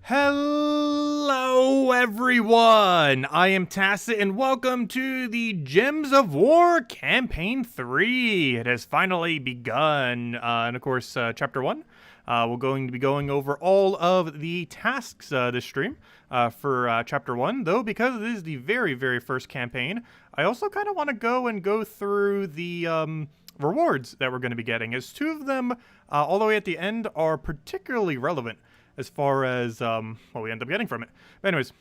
Hello everyone, I am Tacet and welcome to the Gems of War Campaign 3. It has finally begun, and of course Chapter 1. We're going to be going over all of the tasks this stream for Chapter 1, though because it is the very first campaign, I also kind of want to go through the rewards that we're going to be getting, as two of them all the way at the end are particularly relevant as far as what we end up getting from it. But anyways,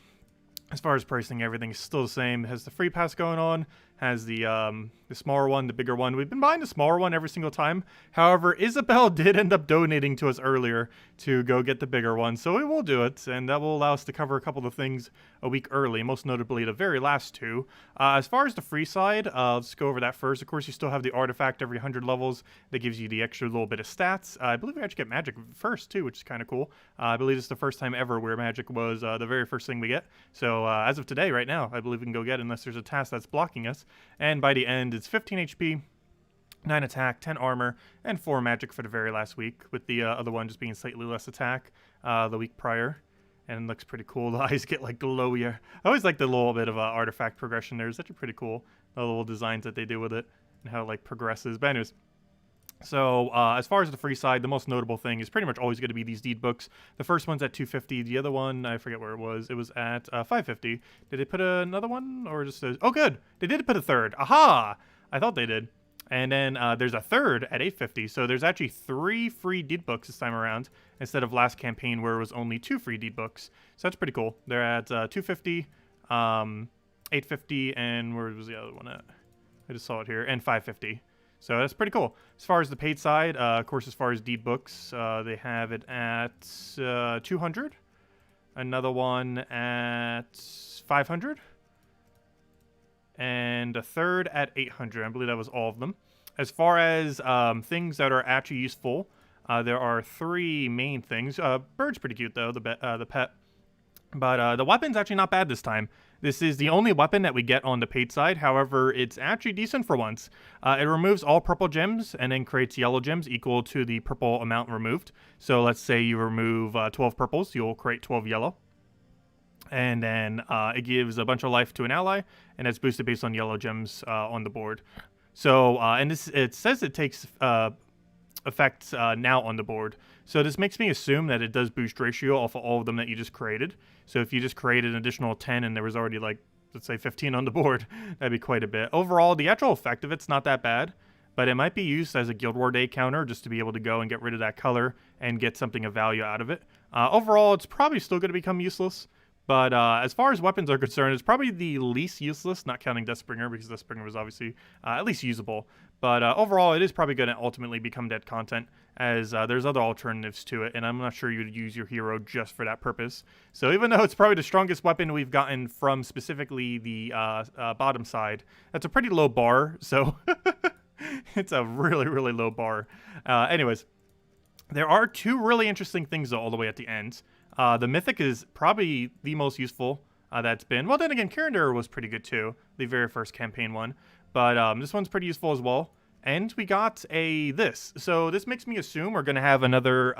as far as pricing, everything is still the same. It has the free pass going on, has the smaller one, the bigger one. We've been buying the smaller one every single time. However, Isabel did end up donating to us earlier to go get the bigger one, so we will do it, and that will allow us to cover a couple of things a week early, most notably the very last two. As far as the free side, let's go over that first. Of course, you still have the artifact every 100 levels that gives you the extra little bit of stats. I believe we actually get magic first, too, which is kind of cool. I believe it's the first time ever where magic was the very first thing we get. So as of today, right now, I believe we can go get it unless there's a task that's blocking us. And by the end, it's 15 HP, 9 attack, 10 armor, and 4 magic for the very last week, with the other one just being slightly less attack the week prior. And it looks pretty cool. The eyes get like glowier. I always like the little bit of artifact progression there. It's actually pretty cool, the little designs that they do with it and how it like progresses. But anyways, so as far as the free side, the most notable thing is pretty much always going to be these deed books. The first one's at 250. The other one, I forget where it was. It was at 550. Did they put another one or just oh good, they did put a third. Aha, I thought they did. And then there's a third at 850. So there's actually 3 free deed books this time around instead of last campaign where it was only 2 free deed books. So that's pretty cool. They're at 250, 850, and where was the other one at? I just saw it here, and 550. So that's pretty cool. As far as the paid side, of course, as far as deed books, they have it at 200. Another one at 500. And a third at 800. I believe that was all of them. As far as things that are actually useful, there are 3 main things. Bird's pretty cute, though, the pet. But the weapon's actually not bad this time. This is the only weapon that we get on the paid side. However, it's actually decent for once. It removes all purple gems and then creates yellow gems equal to the purple amount removed. So let's say you remove 12 purples, you'll create 12 yellow. And then it gives a bunch of life to an ally, and it's boosted based on yellow gems on the board. So, and it says it takes effect now on the board. So this makes me assume that it does boost ratio off of all of them that you just created. So if you just created an additional 10 and there was already like, let's say 15 on the board, that'd be quite a bit. Overall, the actual effect of it's not that bad, but it might be used as a Guild War Day counter just to be able to go and get rid of that color and get something of value out of it. Overall, it's probably still going to become useless. But as far as weapons are concerned, it's probably the least useless, not counting Deathbringer, because Deathbringer was obviously at least usable. But overall, it is probably going to ultimately become dead content, as there's other alternatives to it, and I'm not sure you'd use your hero just for that purpose. So even though it's probably the strongest weapon we've gotten from specifically the bottom side, that's a pretty low bar, so it's a really low bar. Anyways, there are 2 really interesting things, though, all the way at the end. The Mythic is probably the most useful that's been. Well, then again, Karen was pretty good too, the very first campaign one. But this one's pretty useful as well. And we got this. So this makes me assume we're going to have another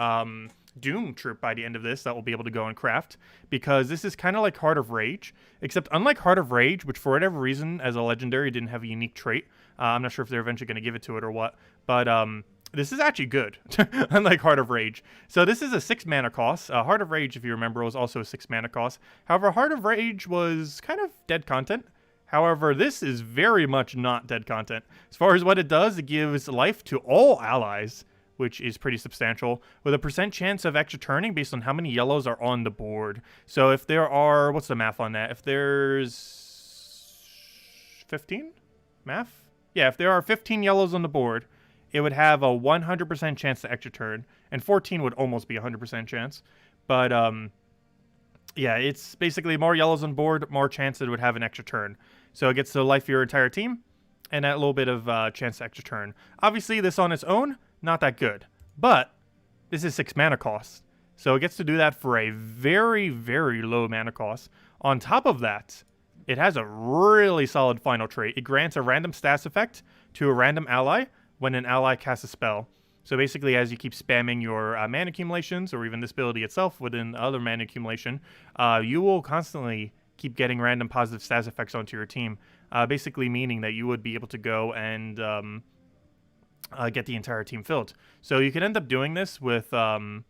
Doom troop by the end of this that we'll be able to go and craft. Because this is kind of like Heart of Rage. Except unlike Heart of Rage, which for whatever reason, as a legendary, didn't have a unique trait. I'm not sure if they're eventually going to give it to it or what. But this is actually good, unlike Heart of Rage. So this is a 6 mana cost. Heart of Rage, if you remember, was also a 6 mana cost. However, Heart of Rage was kind of dead content. However, this is very much not dead content. As far as what it does, it gives life to all allies, which is pretty substantial, with a % chance of extra turning based on how many yellows are on the board. So if there are, what's the math on that? If there's 15? Math? Yeah, if there are 15 yellows on the board, it would have a 100% chance to extra turn, and 14 would almost be a 100% chance. But, yeah, it's basically more yellows on board, more chance it would have an extra turn. So it gets to life your entire team, and that little bit of chance to extra turn. Obviously, this on its own, not that good. But this is 6 mana cost. So it gets to do that for a very low mana cost. On top of that, it has a really solid final trait. It grants a random stats effect to a random ally when an ally casts a spell. So basically, as you keep spamming your mana accumulations, or even this ability itself within other mana accumulation, you will constantly keep getting random positive stats effects onto your team. Basically meaning that you would be able to go and get the entire team filled. So you can end up doing this with kind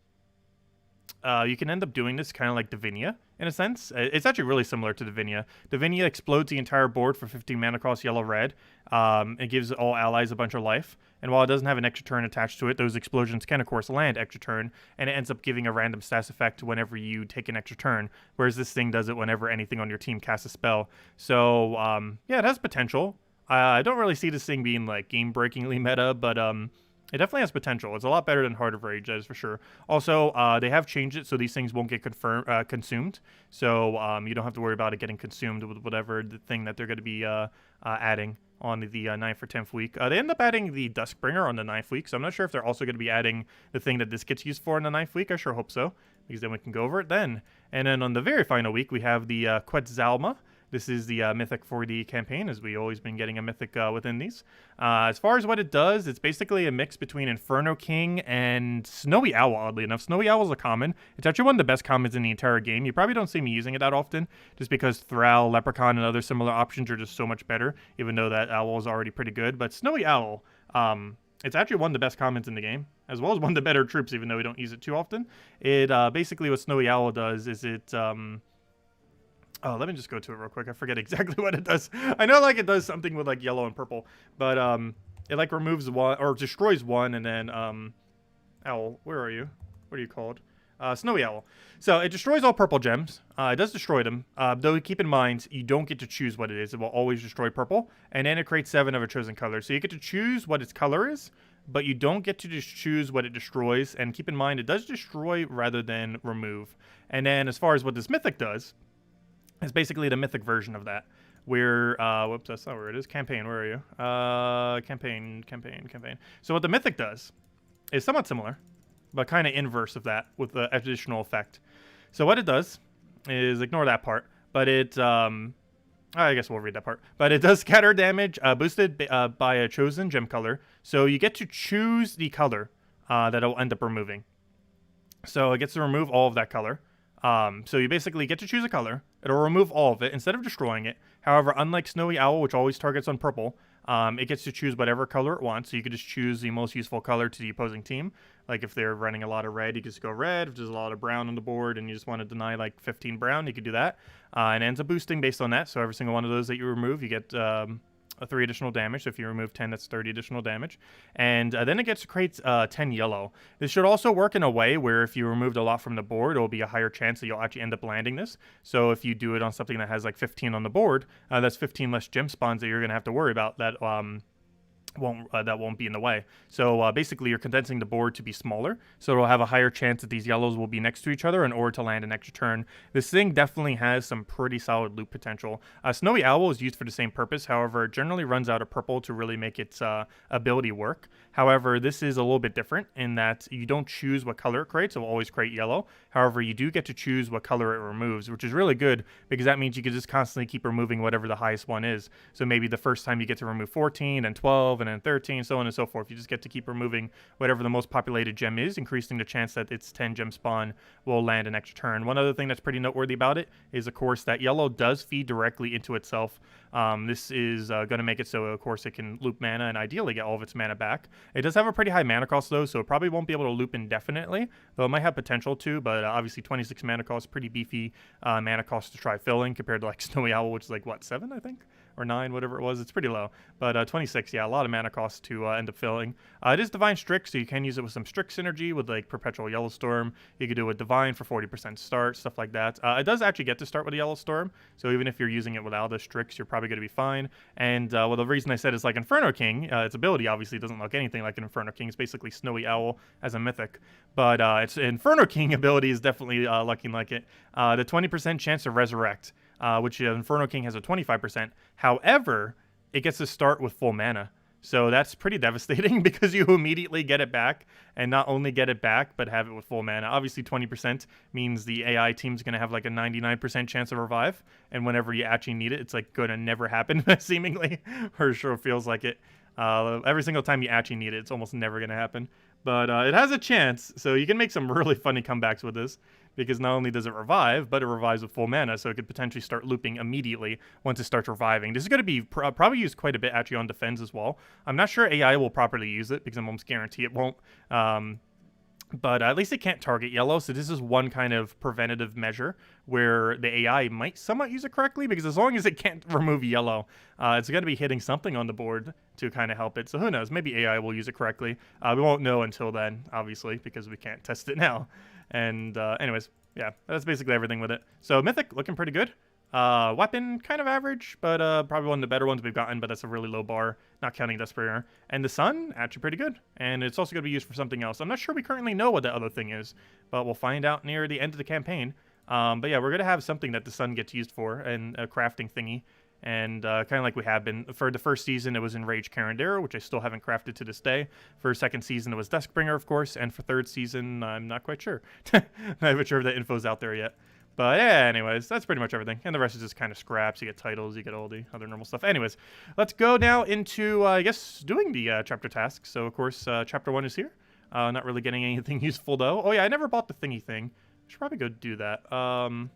of like Divinia, in a sense. It's actually really similar to Divinia. Divinia explodes the entire board for 15 mana cost yellow-red. It gives all allies a bunch of life. And while it doesn't have an extra turn attached to it, those explosions can, of course, land extra turn. And it ends up giving a random stats effect whenever you take an extra turn. Whereas this thing does it whenever anything on your team casts a spell. So, yeah, it has potential. I don't really see this thing being, like, game-breakingly meta, but it definitely has potential. It's a lot better than Heart of Rage, that is for sure. Also, they have changed it so these things won't get consumed. So you don't have to worry about it getting consumed with whatever the thing that they're going to be adding on the 9th or 10th week. They end up adding the Duskbringer on the 9th week, so I'm not sure if they're also going to be adding the thing that this gets used for on the 9th week. I sure hope so, because then we can go over it then. And then on the very final week, we have the Quetzalma. This is the Mythic for the campaign, as we always been getting a Mythic within these. As far as what it does, it's basically a mix between Inferno King and Snowy Owl, oddly enough. Snowy Owl is a common. It's actually one of the best commons in the entire game. You probably don't see me using it that often, just because Thrall, Leprechaun, and other similar options are just so much better, even though that Owl is already pretty good. But Snowy Owl, it's actually one of the best commons in the game, as well as one of the better troops, even though we don't use it too often. It basically, what Snowy Owl does is it... Oh, let me just go to it real quick. I forget exactly what it does. I know, like, it does something with, like, yellow and purple. But, it, like, removes one, or destroys one, and then, Owl, where are you? What are you called? Snowy Owl. So, it destroys all purple gems. It does destroy them. Though, keep in mind, you don't get to choose what it is. It will always destroy purple. And then it creates 7 of a chosen color. So, you get to choose what its color is, but you don't get to just choose what it destroys. And keep in mind, it does destroy rather than remove. And then, as far as what this Mythic does... It's basically the Mythic version of that. Where, whoops, that's not where it is. Campaign, where are you? Campaign. So what the Mythic does is somewhat similar, but kind of inverse of that with the additional effect. So what it does is, ignore that part, but it, I guess we'll read that part. But it does scatter damage, boosted by a chosen gem color. So you get to choose the color that it will end up removing. So it gets to remove all of that color. So you basically get to choose a color. It'll remove all of it instead of destroying it. However, unlike Snowy Owl, which always targets on purple, it gets to choose whatever color it wants. So you could just choose the most useful color to the opposing team. Like if they're running a lot of red, you can just go red. If there's a lot of brown on the board and you just want to deny like 15 brown, you could do that. And it ends up boosting based on that. So every single one of those that you remove, you get... 3 additional damage. So if you remove 10, that's 30 additional damage. And then it gets to create 10 yellow. This should also work in a way where if you removed a lot from the board, it will be a higher chance that you'll actually end up landing this. So if you do it on something that has like 15 on the board, that's 15 less gem spawns that you're going to have to worry about that won't be in the way. So basically you're condensing the board to be smaller, so it'll have a higher chance that these yellows will be next to each other in order to land an extra turn. This thing definitely has some pretty solid loop potential. Snowy Owl is used for the same purpose, however it generally runs out of purple to really make its ability work. However, this is a little bit different in that you don't choose what color it creates, it will always create yellow. However, you do get to choose what color it removes, which is really good because that means you can just constantly keep removing whatever the highest one is. So maybe the first time you get to remove 14 and 12 and then 13, so on and so forth. You just get to keep removing whatever the most populated gem is, increasing the chance that its 10 gem spawn will land an extra turn. One other thing that's pretty noteworthy about it is, of course, that yellow does feed directly into itself. This is going to make it so, of course, it can loop mana and ideally get all of its mana back. It does have a pretty high mana cost, though, so it probably won't be able to loop indefinitely, though it might have potential to, but obviously 26 mana cost, pretty beefy mana cost to try filling compared to, like, Snowy Owl, which is, like, what, 7, I think? Or 9, whatever it was. It's pretty low. But 26, yeah, a lot of mana cost to end up filling. It is Divine Strix, so you can use it with some Strix synergy with, like, Perpetual Yellowstorm. You could do it with Divine for 40% start, stuff like that. It does actually get to start with a Yellowstorm, so even if you're using it without a Strix, you're probably going to be fine. And, well, the reason I said it's like Inferno King, its ability obviously doesn't look anything like an Inferno King. It's basically Snowy Owl as a mythic. But its Inferno King ability is definitely looking like it. The 20% chance to resurrect, which Inferno King has a 25%. However, it gets to start with full mana. So that's pretty devastating because you immediately get it back, and not only get it back, but have it with full mana. Obviously, 20% means the AI team's going to have like a 99% chance of revive, and whenever you actually need it, it's like going to never happen, seemingly, or sure feels like it. Every single time you actually need it, it's almost never going to happen. But it has a chance, so you can make some really funny comebacks with this, because not only does it revive, but it revives with full mana, so it could potentially start looping immediately once it starts reviving. This is going to be probably used quite a bit actually on defense as well. I'm not sure AI will properly use it, because I'm almost guarantee it won't. But at least it can't target yellow, so this is one kind of preventative measure where the AI might somewhat use it correctly, because as long as it can't remove yellow, it's going to be hitting something on the board to kind of help it. So who knows? Maybe AI will use it correctly. We won't know until then, obviously, because we can't test it now. And anyways, yeah, that's basically everything with it. So Mythic, looking pretty good. Weapon, kind of average, but probably one of the better ones we've gotten, but that's a really low bar, not counting Desperate. And the Sun, actually pretty good. And it's also going to be used for something else. I'm not sure we currently know what the other thing is, but we'll find out near the end of the campaign. But yeah, we're going to have something that the Sun gets used for, and a crafting thingy. And kind of like we have been. For the first season, it was Enraged Carandero, which I still haven't crafted to this day. For second season, it was Duskbringer, of course. And for third season, I'm not quite sure. Not even sure if that info's out there yet. But yeah, anyways, that's pretty much everything. And the rest is just kind of scraps. You get titles, you get all the other normal stuff. Anyways, let's go now into, I guess, doing the chapter tasks. So, of course, chapter 1 is here. Not really getting anything useful, though. Oh, yeah, I never bought the thingy thing. I should probably go do that. I'm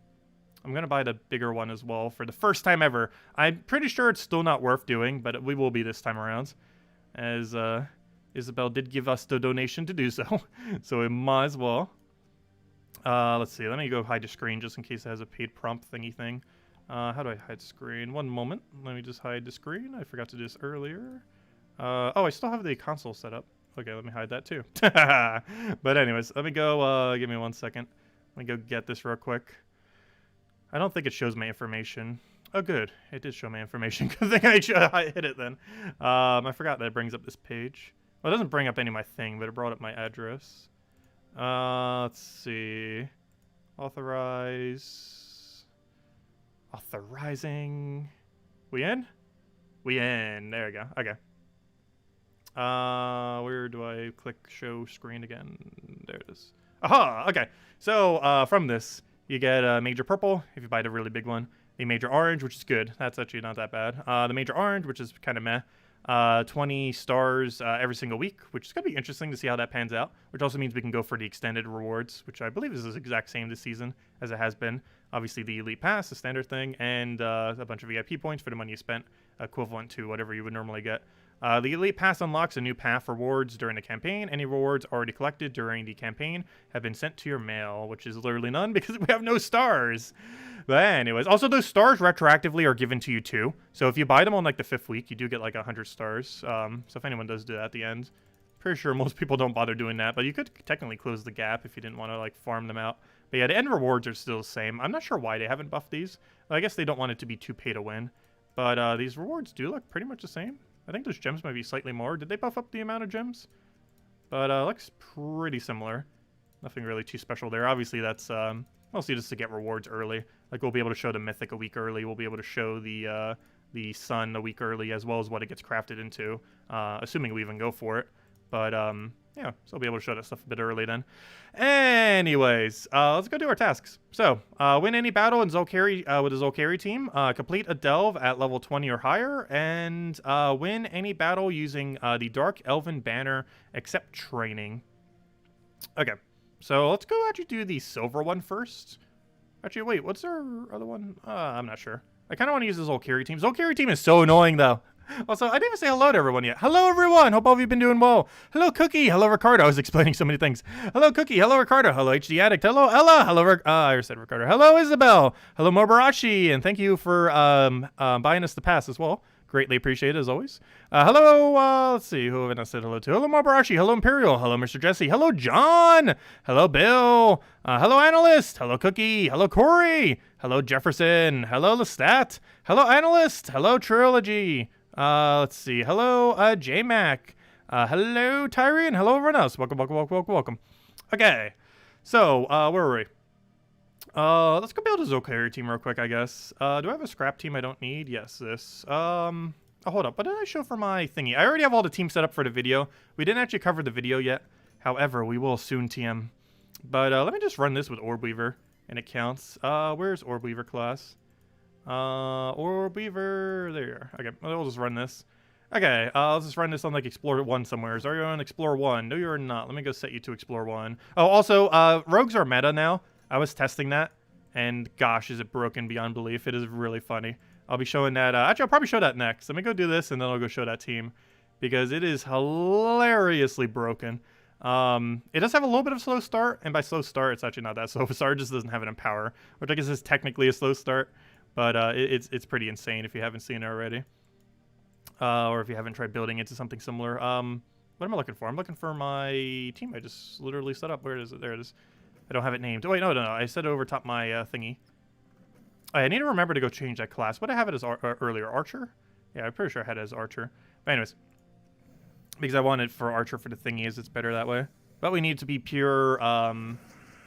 going to buy the bigger one as well for the first time ever. I'm pretty sure it's still not worth doing, but we will be this time around. As Isabel did give us the donation to do so. So we might as well. Let's see. Let me go hide the screen just in case it has a paid prompt thingy thing. How do I hide screen? One moment. Let me just hide the screen. I forgot to do this earlier. Oh, I still have the console set up. Okay, let me hide that too. But anyways, let me go. Give me 1 second. Let me go get this real quick. I don't think it shows my information. Oh, good. It did show my information. Good thing I hit it then. I forgot that it brings up this page. Well, it doesn't bring up any of my thing, but it brought up my address. Let's see. Authorize. Authorizing. We in? We in. There we go. Okay. Where do I click show screen again? There it is. Aha! Okay. So, from this, you get a major purple if you buy the really big one. A major orange, which is good. That's actually not that bad. The major orange, which is kind of meh. 20 stars every single week, which is going to be interesting to see how that pans out, which also means we can go for the extended rewards, which I believe is the exact same this season as it has been. Obviously, the Elite Pass, the standard thing, and a bunch of VIP points for the money you spent, equivalent to whatever you would normally get. The Elite Pass unlocks a new path rewards during the campaign. Any rewards already collected during the campaign have been sent to your mail, which is literally none because we have no stars. But anyways, also those stars retroactively are given to you too. So if you buy them on like the 5th week, you do get like 100 stars. So if anyone does do that at the end, pretty sure most people don't bother doing that, but you could technically close the gap if you didn't want to like farm them out. But yeah, the end rewards are still the same. I'm not sure why they haven't buffed these. I guess they don't want it to be too pay to win. But these rewards do look pretty much the same. I think those gems might be slightly more. Did they buff up the amount of gems? But looks pretty similar. Nothing really too special there. Obviously, that's mostly just to get rewards early. Like, we'll be able to show the Mythic a week early. We'll be able to show the Sun a week early, as well as what it gets crafted into, assuming we even go for it. But, yeah, so we'll be able to show that stuff a bit early then. Anyways, let's go do our tasks. So, win any battle in Zolkeri with the Zolkeri team, complete a delve at level 20 or higher, and win any battle using the Dark Elven banner except training. Okay, so let's go actually do the silver one first. Actually, wait, what's our other one? I'm not sure. I kind of want to use the Zolkeri team. Zolkeri team is so annoying, though. Also, I didn't even say hello to everyone yet. Hello, everyone. Hope all of you have been doing well. Hello, Cookie. Hello, Ricardo. I was explaining so many things. Hello, Cookie. Hello, Ricardo. Hello, HD Addict. Hello, Ella. Hello, I already said Ricardo. Hello, Isabel. Hello, Mobarashi. And thank you for buying us the pass as well. Greatly appreciated, as always. Hello, let's see, who have I said hello to? Hello, Mobarashi. Hello, Imperial. Hello, Mr. Jesse. Hello, John. Hello, Bill. Hello, Analyst. Hello, Cookie. Hello, Corey. Hello, Jefferson. Hello, Lestat. Hello, Analyst. Hello, Trilogy. Let's see. Hello, J-Mac. Hello, Tyrion. Hello, everyone else. Welcome, welcome, welcome, welcome, welcome. Okay. So, where were we? Let's go build a Zolkeri team real quick, I guess. Do I have a scrap team I don't need? Yes, this. Oh, hold up. What did I show for my thingy? I already have all the teams set up for the video. We didn't actually cover the video yet. However, we will soon TM. But, let me just run this with Orb Weaver, and it counts. Where's Orb Weaver class? Orb Weaver, there you are. Okay, we'll just run this. Okay, let's just run this on like Explore 1 somewhere. Are you on Explore 1? No, you're not. Let me go set you to Explore 1. Oh, also, rogues are meta now. I was testing that, and gosh, is it broken beyond belief. It is really funny. I'll be showing that. Actually, I'll probably show that next. Let me go do this, and then I'll go show that team, because it is hilariously broken. It does have a little bit of slow start, and by slow start, it's actually not that slow of a start. It just doesn't have an Empower, which I guess is technically a slow start, but it's pretty insane if you haven't seen it already. Or if you haven't tried building into something similar. What am I looking for? I'm looking for my team I just literally set up. Where is it? There it is. I don't have it named. Oh, wait, no. I set it over top my thingy. I need to remember to go change that class. What did I have it as earlier? Archer? Yeah, I'm pretty sure I had it as Archer. But anyways, because I wanted for Archer for the thingy, is it's better that way. But we need to be pure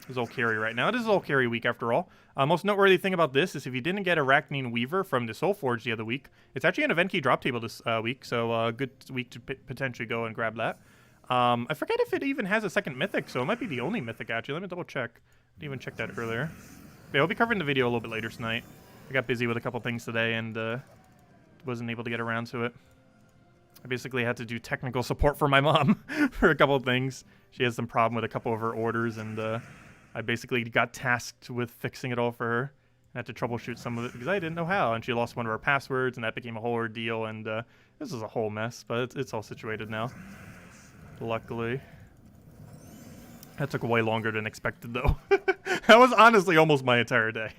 Zolkeri right now. It is Zolkeri week after all. Most noteworthy thing about this is if you didn't get Arachnine Weaver from the Soul Forge the other week, it's actually an event key drop table this week, so good week to potentially go and grab that. I forget if it even has a second mythic, so it might be the only mythic actually. Let me double check. I didn't even check that earlier. Yeah, I'll be covering the video a little bit later tonight. I got busy with a couple things today and wasn't able to get around to it. I basically had to do technical support for my mom for a couple of things. She has some problem with a couple of her orders, and I basically got tasked with fixing it all for her. I had to troubleshoot some of it because I didn't know how, and she lost one of her passwords, and that became a whole ordeal, and this is a whole mess, but it's all situated now. Luckily. That took way longer than expected, though. That was honestly almost my entire day.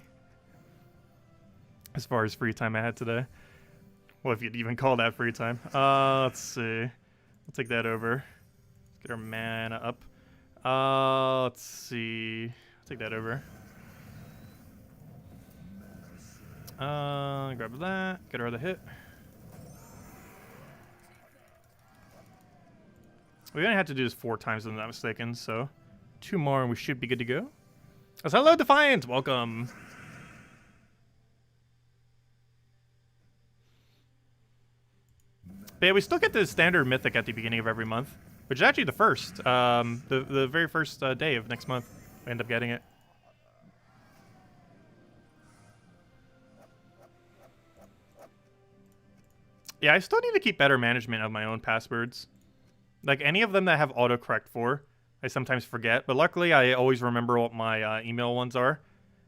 As far as free time I had today. Well, if you'd even call that free time. Let's see. We'll take that over. Let's get our mana up. Let's see. I'll take that over. Grab that. Get her other hit. We only have to do this 4 times if I'm not mistaken, so 2 more and we should be good to go. So hello, Defiant! Welcome. But yeah, we still get the standard mythic at the beginning of every month, which is actually the first, the very first day of next month. We end up getting it. Yeah, I still need to keep better management of my own passwords. Like, any of them that have autocorrect for, I sometimes forget. But luckily, I always remember what my email ones are.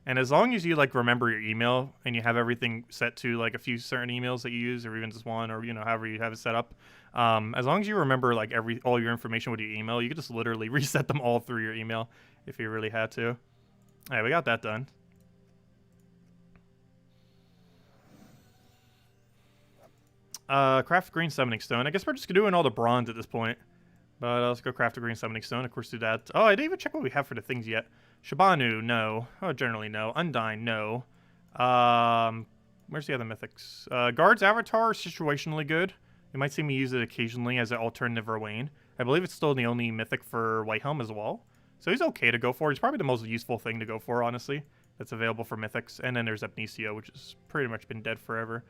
And as long as you, like, remember your email and you have everything set to, like, a few certain emails that you use, or even just one, or, you know, however you have it set up, as long as you remember, like, all your information with your email, you could just literally reset them all through your email if you really had to. All right, we got that done. Craft green summoning stone. I guess we're just doing all the bronze at this point. But let's go craft a green summoning stone. Of course, do that. Oh, I didn't even check what we have for the things yet. Shabanu, no. Oh, generally, no. Undyne, no. Where's the other mythics? Guard's Avatar, situationally good. You might see me use it occasionally as an alternative Verwain. I believe it's still the only mythic for Whitehelm as well. So he's okay to go for. He's probably the most useful thing to go for, honestly, that's available for mythics. And then there's Amnesia, which has pretty much been dead forever.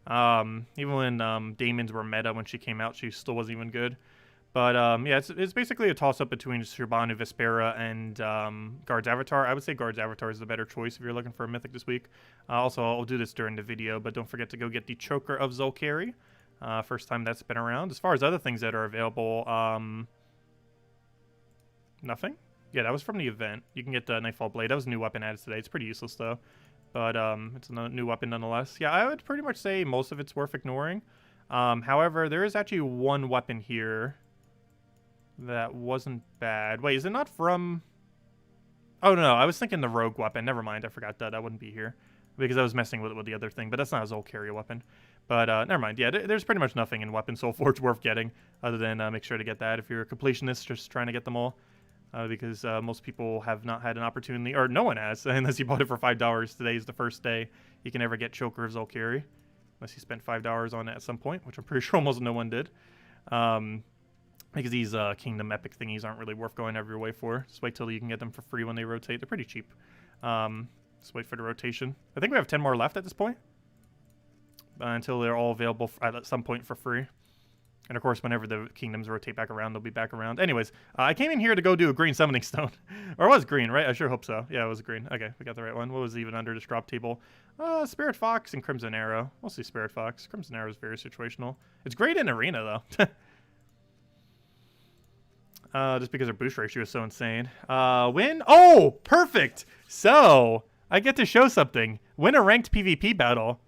Even when Daemons were meta when she came out, she still wasn't even good. But yeah, it's basically a toss-up between Shabanu, Vespera, and Guard's Avatar. I would say Guard's Avatar is the better choice if you're looking for a mythic this week. Also, I'll do this during the video, but don't forget to go get the Choker of Zolkeri. First time that's been around. As far as other things that are available, nothing? Yeah, that was from the event. You can get the Nightfall Blade. That was a new weapon added today. It's pretty useless, though. But it's a new weapon nonetheless. Yeah, I would pretty much say most of it's worth ignoring. However, there is actually one weapon here that wasn't bad. Wait, is it not from... Oh, no, I was thinking the rogue weapon. Never mind, I forgot that. That wouldn't be here. Because I was messing with it with the other thing. But that's not a Zolkeri weapon. But never mind. Yeah, there's pretty much nothing in Weapon Soul Forge worth getting. Other than make sure to get that if you're a completionist just trying to get them all. Because most people have not had an opportunity, or no one has, unless you bought it for $5. Today is the first day you can ever get Choker of Zolkeri, unless you spent $5 on it at some point, which I'm pretty sure almost no one did. Because these Kingdom Epic thingies aren't really worth going out of your way for. Just wait till you can get them for free when they rotate. They're pretty cheap. Just wait for the rotation. I think we have 10 more left at this point. Until they're all available at some point for free. And of course, whenever the kingdoms rotate back around, they'll be back around. Anyways, I came in here to go do a green summoning stone. Or it was green, right? I sure hope so. Yeah, it was green. Okay, we got the right one. What was even under this drop table? Spirit Fox and Crimson Arrow. We'll see Spirit Fox. Crimson Arrow is very situational. It's great in Arena, though. Just because our boost ratio is so insane. Win? Oh, perfect! So, I get to show something. Win a ranked PvP battle.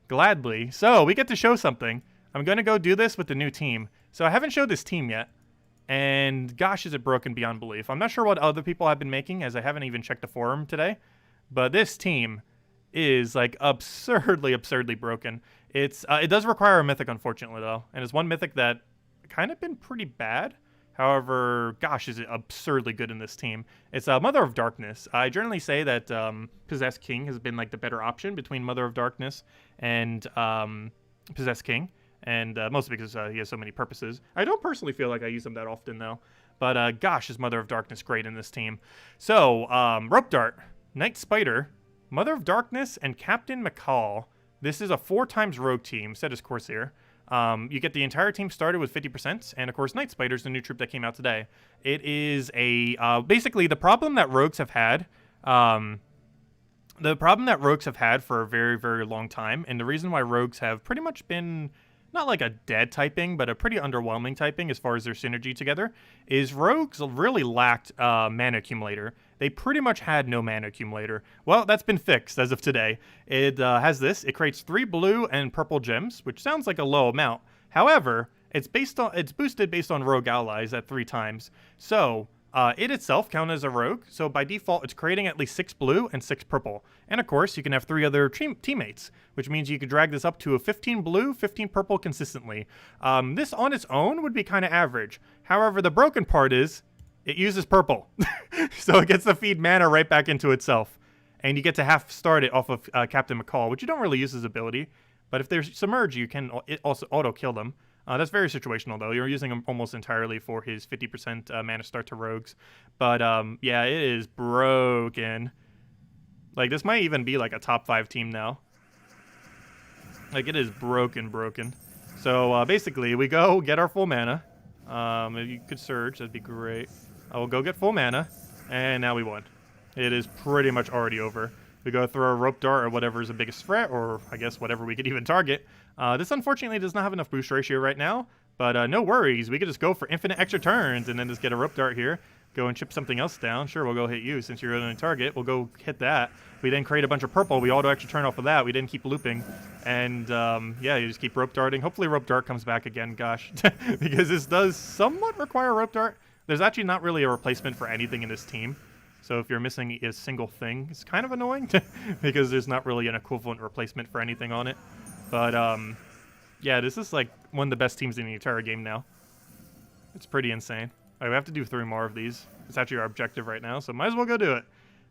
Gladly. So, we get to show something. I'm going to go do this with the new team. So I haven't showed this team yet. And gosh, is it broken beyond belief. I'm not sure what other people have been making, as I haven't even checked the forum today. But this team is like absurdly broken. It does require a mythic, unfortunately, though. And it's one mythic that kind of been pretty bad. However, gosh, is it absurdly good in this team. It's Mother of Darkness. I generally say that Possessed King has been like the better option between Mother of Darkness and Possessed King. And mostly because he has so many purposes. I don't personally feel like I use him that often, though. But gosh, is Mother of Darkness great in this team. So, Rope Dart, Night Spider, Mother of Darkness, and Captain McCall. This is a 4x rogue team, set as Corsair. You get the entire team started with 50%, and of course Night Spider's the new troop that came out today. It is a, basically the problem that rogues have had, for a very long time, and the reason why rogues have pretty much been not like a dead typing, but a pretty underwhelming typing as far as their synergy together, is rogues really lacked mana accumulator. They pretty much had no mana accumulator. Well, that's been fixed as of today. It has this. It creates 3 blue and purple gems, which sounds like a low amount. However, it's boosted based on rogue allies at 3 times. So it itself counts as a rogue. So by default, it's creating at least 6 blue and 6 purple. And of course, you can have 3 other teammates, which means you can drag this up to a 15 blue, 15 purple consistently. This on its own would be kind of average. However, the broken part is it uses purple. So it gets to feed mana right back into itself. And you get to half start it off of Captain McCall, which you don't really use his ability. But if they're submerged, you can also auto-kill them. That's very situational, though. You're using him almost entirely for his 50% mana start to rogues. But, yeah, it is broken. Like, this might even be, like, a top 5 team now. Like, it is broken. So, basically, we go get our full mana. If you could surge, that'd be great. I will go get full mana, and now we won. It is pretty much already over. We go throw a rope dart or whatever is the biggest threat, or I guess whatever we could even target. This unfortunately does not have enough boost ratio right now, but no worries. We could just go for infinite extra turns and then just get a rope dart here. Go and chip something else down. Sure, we'll go hit you since you're on a target. We'll go hit that. We then create a bunch of purple. We auto extra turn off of that. We then keep looping. And yeah, you just keep rope darting. Hopefully rope dart comes back again, gosh. Because this does somewhat require rope dart. There's actually not really a replacement for anything in this team. So if you're missing a single thing, it's kind of annoying because there's not really an equivalent replacement for anything on it. But yeah, this is like one of the best teams in the entire game now. It's pretty insane. All right, we have to do 3 more of these. It's actually our objective right now, so might as well go do it.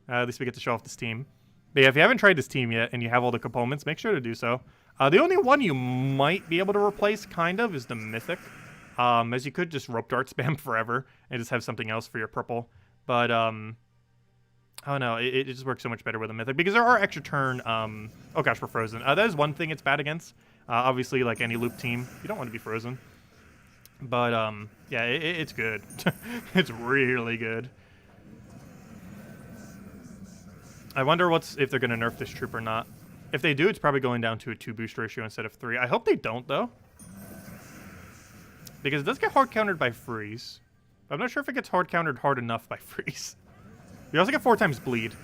At least we get to show off this team. But yeah, if you haven't tried this team yet and you have all the components, make sure to do so. The only one you might be able to replace, kind of, is the Mythic. As you could just rope dart spam forever and just have something else for your purple. But, oh no, it just works so much better with a Mythic. Because there are extra turn, oh gosh, we're frozen. That is one thing it's bad against. Obviously, like any loop team, you don't want to be frozen. But, yeah, it's good. It's really good. I wonder if they're going to nerf this troop or not. If they do, it's probably going down to a 2 boost ratio instead of 3. I hope they don't, though. Because it does get hard countered by freeze. I'm not sure if it gets hard countered hard enough by freeze. You also get 4 times bleed.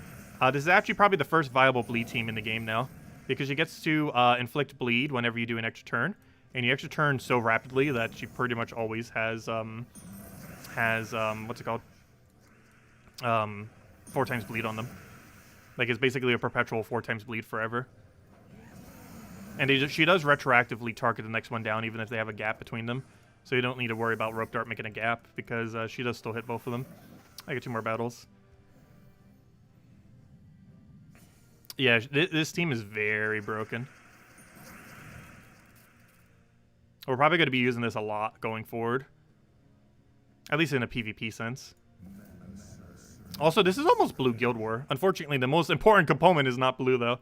This is actually probably the first viable bleed team in the game now. Because she gets to inflict bleed whenever you do an extra turn. And you extra turn so rapidly that she pretty much always has what's it called? 4 times bleed on them. Like, it's basically a perpetual 4 times bleed forever. And she does retroactively target the next one down, even if they have a gap between them. So you don't need to worry about rope dart making a gap, because she does still hit both of them. I get 2 more battles. Yeah, this team is very broken. We're probably going to be using this a lot going forward. At least in a PvP sense. Also, this is almost blue Guild War. Unfortunately, the most important component is not blue, though.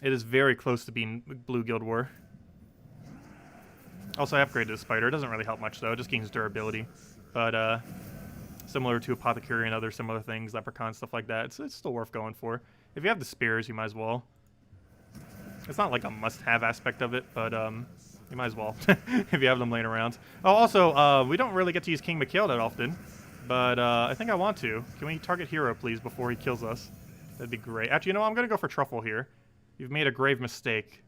It is very close to being blue Guild War. Also, I upgraded the spider. It doesn't really help much, though. It just gains durability. But, similar to Apothecary and other similar things, Leprechaun, stuff like that, it's still worth going for. If you have the spears, you might as well. It's not like a must-have aspect of it, but, you might as well, if you have them laying around. Oh, also, we don't really get to use King Mikhail that often, but, I think I want to. Can we target Hero, please, before he kills us? That'd be great. Actually, you know what? I'm gonna go for Truffle here. You've made a grave mistake.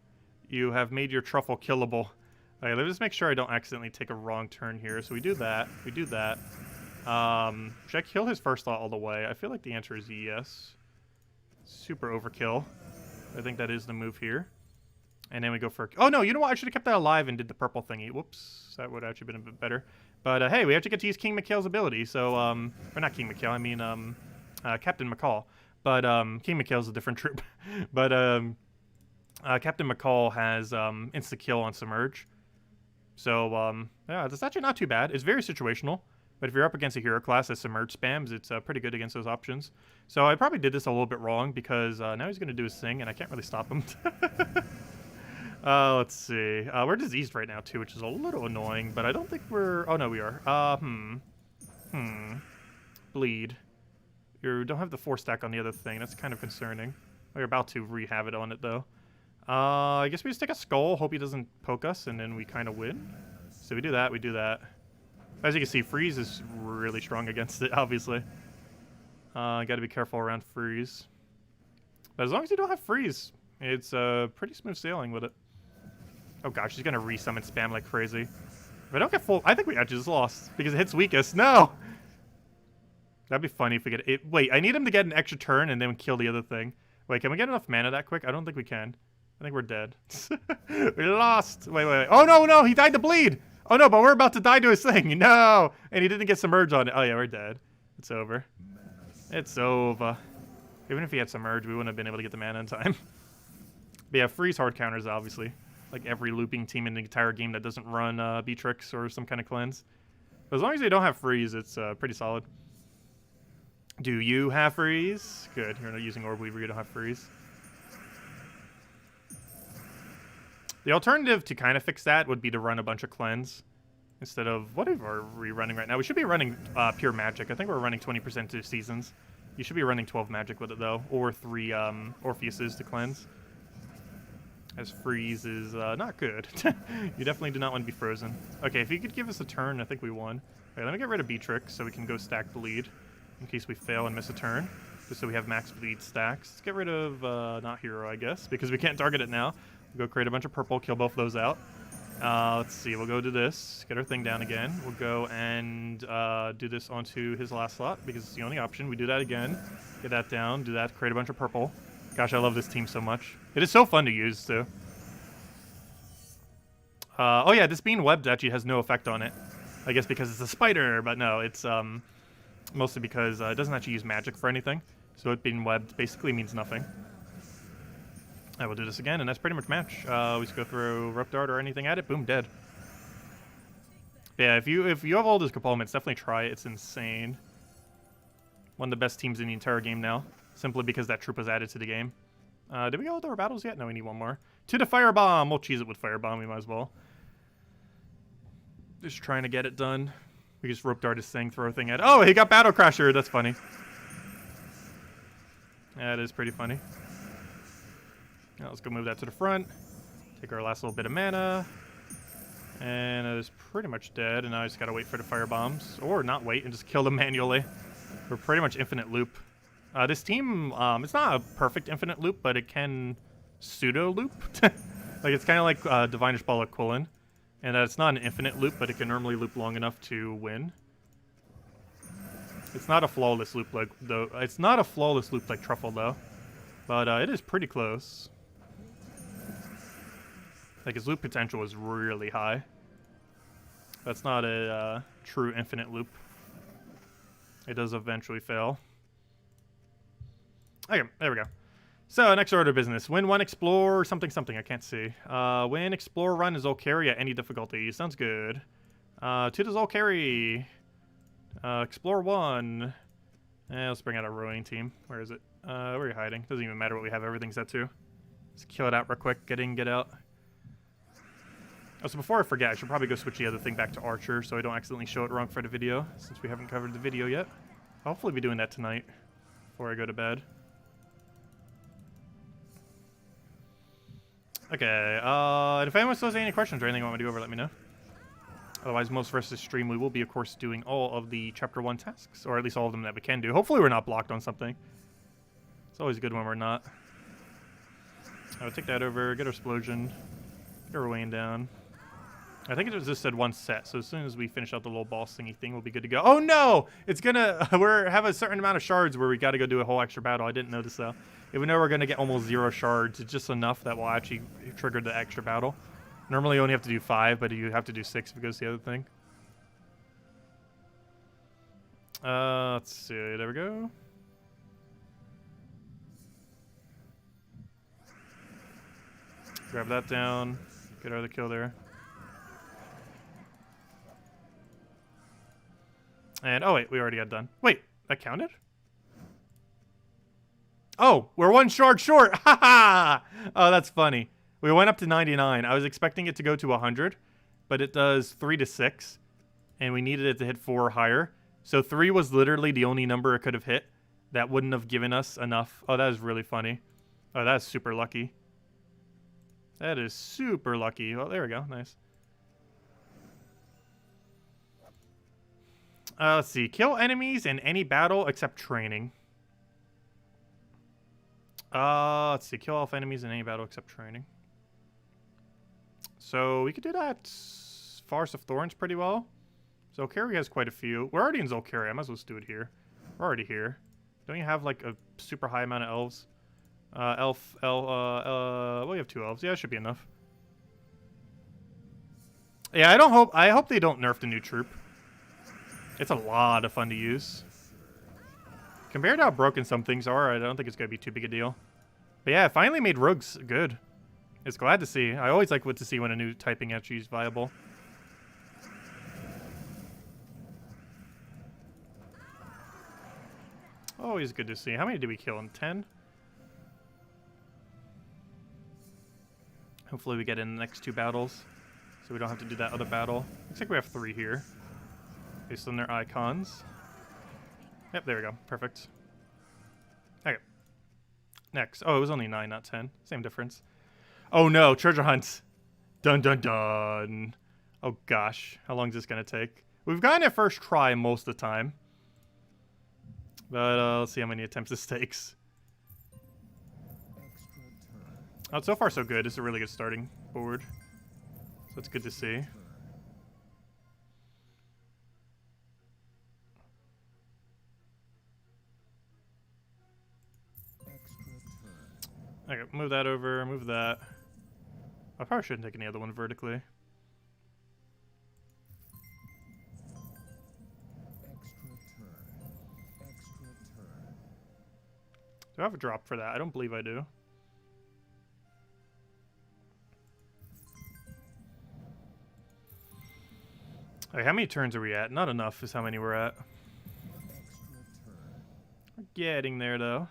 You have made your Truffle killable. Okay, let's just make sure I don't accidentally take a wrong turn here. So we do that. We do that. Should I kill his first thought all the way? I feel like the answer is yes. Super overkill. I think that is the move here. And then we go for... Oh, no, you know what? I should have kept that alive and did the purple thingy. Whoops. That would have actually been a bit better. But, hey, we actually get to use King Mikhail's ability. So, or not King Mikhail. I mean, Captain McCall. But, King Mikhail's a different troop. But, Captain McCall has, insta-kill on Submerge. So, yeah, that's actually not too bad. It's very situational. But if you're up against a hero class that Submerge spams, it's pretty good against those options. So I probably did this a little bit wrong because now he's going to do his thing, and I can't really stop him. Let's see. We're diseased right now, too, which is a little annoying, but I don't think we're... Oh, no, we are. Bleed. You don't have the 4-stack on the other thing. That's kind of concerning. We're about to re-have it on it, though. I guess we just take a skull, hope he doesn't poke us, and then we kind of win. So we do that, we do that. As you can see, Freeze is really strong against it, obviously. Gotta be careful around Freeze. But as long as you don't have Freeze, it's pretty smooth sailing with it. Oh gosh, he's gonna resummon spam like crazy. If I don't get full... I think we actually just lost, because it hits weakest. No! That'd be funny if we get it. Wait, I need him to get an extra turn and then kill the other thing. Wait, can we get enough mana that quick? I don't think we can. I think we're dead. We lost. Wait. Oh, no, he died to bleed. Oh, no, but we're about to die to his thing. No. And he didn't get Submerge on it. Oh, yeah, we're dead. It's over. It's over. Even if he had Submerge, we wouldn't have been able to get the mana in time. But yeah, Freeze hard counters, obviously. Like every looping team in the entire game that doesn't run Beatrix or some kind of cleanse. But as long as they don't have Freeze, it's pretty solid. Do you have Freeze? Good. You're not using Orb Weaver. You don't have Freeze. The alternative to kind of fix that would be to run a bunch of cleanse instead of... What are we running right now? We should be running pure magic. I think we're running 20% to seasons. You should be running 12 magic with it, though. Or 3 Orpheuses to cleanse. As Freeze is not good. You definitely do not want to be frozen. Okay, if you could give us a turn, I think we won. Okay, let me get rid of Beatrix so we can go stack bleed. In case we fail and miss a turn. Just so we have max bleed stacks. Let's get rid of not hero, I guess. Because we can't target it now. We'll go create a bunch of purple, kill both those out. Let's see, we'll go do this, get our thing down again. We'll go and do this onto his last slot because it's the only option. We do that again, get that down, do that, create a bunch of purple. Gosh, I love this team so much. It is so fun to use, too. Oh yeah, this being webbed actually has no effect on it. I guess because it's a spider, but no, it's mostly because it doesn't actually use magic for anything. So it being webbed basically means nothing. I will do this again, and that's pretty much match. We just go through Rope Dart or anything at it. Boom, dead. Yeah, if you have all those components, definitely try it. It's insane. One of the best teams in the entire game now, simply because that troop was added to the game. Did we go with our battles yet? No, we need one more. To the Firebomb! We'll cheese it with Firebomb, we might as well. Just trying to get it done. We just Rope Dart his thing, throw a thing at it. Oh, he got Battle Crasher! That's funny. That is pretty funny. Now let's go move that to the front. Take our last little bit of mana. And it is pretty much dead, and now I just gotta wait for the firebombs. Or not wait and just kill them manually. We're pretty much infinite loop. This team, it's not a perfect infinite loop, but it can pseudo-loop. Like, it's kind of like Divinish Ball of Quillen. And it's not an infinite loop, but it can normally loop long enough to win. It's not a flawless loop like, though. It's not a flawless loop like Truffle, though. But it is pretty close. Like, his loop potential is really high. That's not a true infinite loop. It does eventually fail. Okay, there we go. So, next order of business. Win 1, explore, something, something. I can't see. Win, explore, run is Zolkeri at any difficulty. Sounds good. To the Zolkeri. Explore 1. Let's bring out our rowing team. Where is it? Where are you hiding? Doesn't even matter what we have everything set to. Let's kill it out real quick. Get in, get out. Oh, so before I forget, I should probably go switch the other thing back to Archer so I don't accidentally show it wrong for the video, since we haven't covered the video yet. I'll hopefully be doing that tonight before I go to bed. Okay, and if anyone still has any questions or anything you want me to go over, let me know. Otherwise, most of the rest of the stream, we will be, of course, doing all of the Chapter 1 tasks, or at least all of them that we can do. Hopefully we're not blocked on something. It's always good when we're not. I would take that over, get our explosion, get our weighing down. I think it was just said 1 set, so as soon as we finish out the little boss thingy thing, we'll be good to go. Oh no! It's gonna, have a certain amount of shards where we gotta go do a whole extra battle. I didn't notice that. Even though we're gonna get almost 0 shards, it's just enough that will actually trigger the extra battle. Normally you only have to do 5, but you have to do 6 if it goes to the other thing. Let's see, there we go. Grab that down, get out of the kill there. And, oh wait, we already got done. Wait, that counted? Oh, we're 1 shard short! Haha! Oh, that's funny. We went up to 99. I was expecting it to go to 100, but it does 3 to 6, and we needed it to hit 4 or higher. So 3 was literally the only number it could have hit. That wouldn't have given us enough. Oh, that is really funny. Oh, that's super lucky. That is super lucky. Oh, there we go. Nice. Let's see. Kill enemies in any battle except training. Let's see. Kill off enemies in any battle except training. So we could do that. Forest of Thorns pretty well. Zolkeri has quite a few. We're already in Zolkeri. I might as well just do it here. We're already here. Don't you have like a super high amount of elves? Well, we have 2 elves. Yeah, it should be enough. Yeah, I hope they don't nerf the new troop. It's a lot of fun to use. Compared to how broken some things are, I don't think it's going to be too big a deal. But yeah, it finally made rogues good. It's glad to see. I always like to see when a new typing actually is viable. Always good to see. How many did we kill in 10? Hopefully we get in the next 2 battles, so we don't have to do that other battle. Looks like we have 3 here, based on their icons. Yep, there we go. Perfect. Okay. Next. Oh, it was only 9, not 10. Same difference. Oh no, treasure hunt. Dun dun dun. Oh gosh, how long is this gonna take? We've gotten it first try most of the time. But let's see how many attempts this takes. Oh, so far so good. It's a really good starting board. So it's good to see. Okay, move that over, move that. I probably shouldn't take any other one vertically. Do I have a drop for that? I don't believe I do. Okay, how many turns are we at? Not enough is how many we're at. We're getting there, though.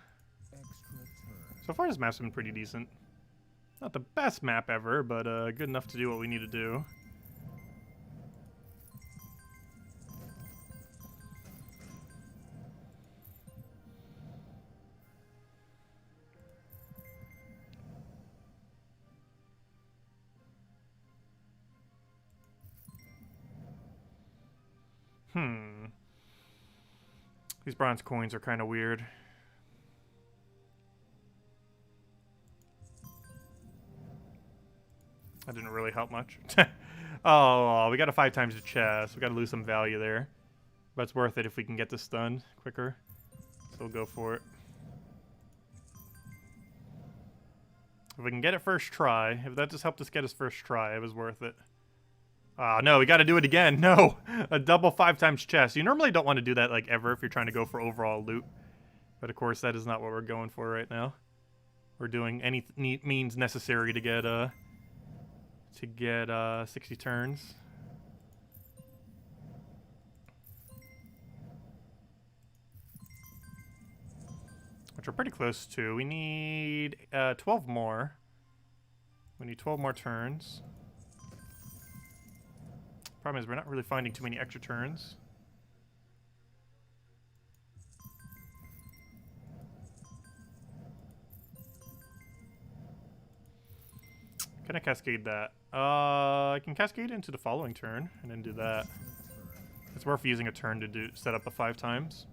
So far, this map's been pretty decent. Not the best map ever, but good enough to do what we need to do. These bronze coins are kind of weird. That didn't really help much. Oh, we got a 5 times the chest. We got to lose some value there. But it's worth it if we can get this done quicker. So we'll go for it. If we can get it first try, if that just helped us get us first try, it was worth it. Ah, no, we got to do it again. No, a double 5 times chest. You normally don't want to do that like ever if you're trying to go for overall loot. But of course, that is not what we're going for right now. We're doing any means necessary to get 60 turns. Which we're pretty close to. We need 12 more. We need 12 more turns. Problem is we're not really finding too many extra turns. Can I cascade that? I can cascade into the following turn and then do that. It's worth using a turn to set up a 5 times.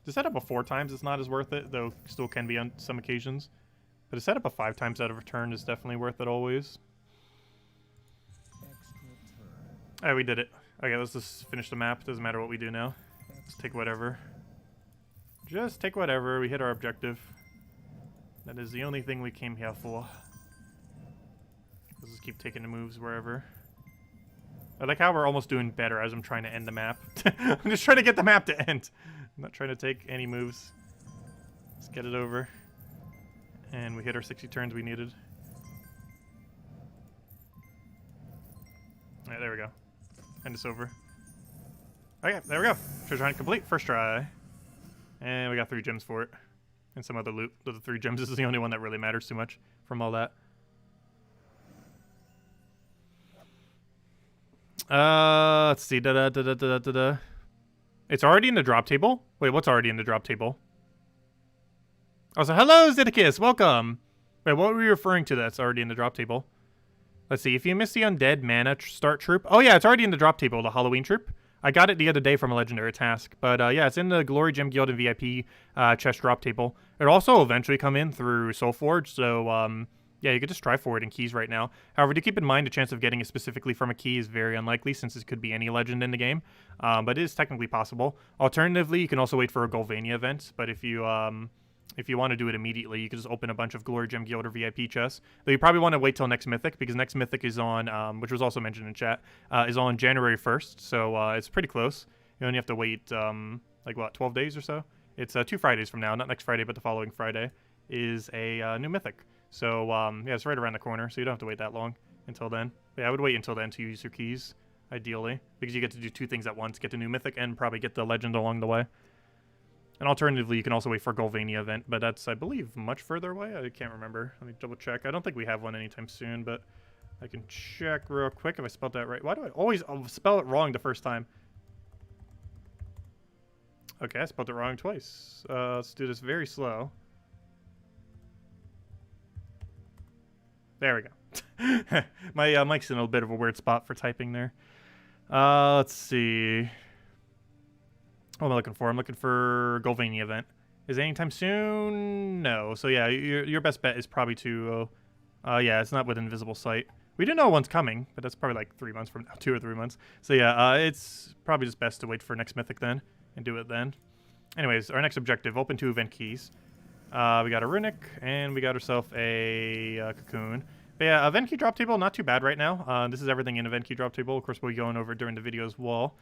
To set up a 4 times, it's not as worth it, though still can be on some occasions. But to set up a 5 times out of a turn is definitely worth it always. Alright, we did it. Okay, let's just finish the map. Doesn't matter what we do now. Just take whatever. Just take whatever. We hit our objective. That is the only thing we came here for. Let's just keep taking the moves wherever. I like how we're almost doing better as I'm trying to end the map. I'm just trying to get the map to end. I'm not trying to take any moves. Let's get it over. And we hit our 60 turns we needed. Alright, there we go. And it's over. Okay, there we go. Treasure hunt complete. First try. And we got 3 gems for it. And some other loot. The 3 gems is the only one that really matters too much from all that. Let's see. It's already in the drop table? Wait, what's already in the drop table? Oh, so hello, Zeddicus. Welcome. Wait, what were you referring to that's already in the drop table? Let's see. If you missed the Undead Mana Start Troop. Oh, yeah, it's already in the drop table, the Halloween troop. I got it the other day from a legendary task. But, yeah, it's in the Glory Gem Guild and VIP chest drop table. It'll also eventually come in through Soulforge, so, yeah, you could just try for it in keys right now. However, do keep in mind the chance of getting it specifically from a key is very unlikely since it could be any legend in the game. But it is technically possible. Alternatively, you can also wait for a Golvania event. But if you want to do it immediately, you can just open a bunch of Glory Gem Guild or VIP chests. Though you probably want to wait till next Mythic because next Mythic is on, which was also mentioned in chat, is on January 1st. So it's pretty close. You only have to wait, like, what, 12 days or so? It's 2 Fridays from now. Not next Friday, but the following Friday is a new Mythic. So, yeah, it's right around the corner, so you don't have to wait that long until then. But yeah, I would wait until then to use your keys, ideally, because you get to do 2 things at once, get the new Mythic and probably get the Legend along the way. And alternatively, you can also wait for a Golvania event, but that's, I believe, much further away. I can't remember. Let me double check. I don't think we have one anytime soon, but I can check real quick if I spelled that right. Why do I always spell it wrong the first time? Okay, I spelled it wrong twice. Let's do this very slow. There we go. My mic's in a bit of a weird spot for typing there. Let's see. What am I looking for? I'm looking for Golvania event. Is it anytime soon? No. So yeah, your best bet is probably to... yeah, it's not with Invisible Sight. We do know one's coming, but that's probably like 3 months from now, 2 or 3 months. So yeah, it's probably just best to wait for next Mythic then, and do it then. Anyways, our next objective, open 2 event keys. We got a Runic, and we got ourselves a Cocoon. But yeah, event key drop table, not too bad right now. This is everything in event key drop table. Of course, we'll be going over it during the video as well.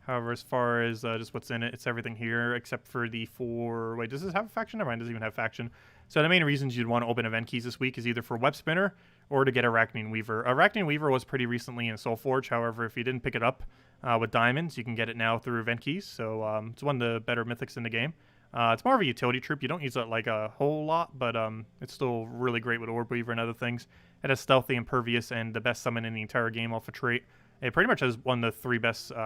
However, as far as just what's in it, it's everything here except for the 4... Wait, does this have a faction? Never mind, it doesn't even have faction. So the main reasons you'd want to open event keys this week is either for Web Spinner or to get Arachnean Weaver. Arachnean Weaver was pretty recently in Soulforge. However, if you didn't pick it up with diamonds, you can get it now through event keys. So it's one of the better mythics in the game. It's more of a utility troop. You don't use it like a whole lot, but it's still really great with Orb Weaver and other things. It has Stealthy, Impervious, and the best summon in the entire game off a trait. It pretty much has one of the 3 best, it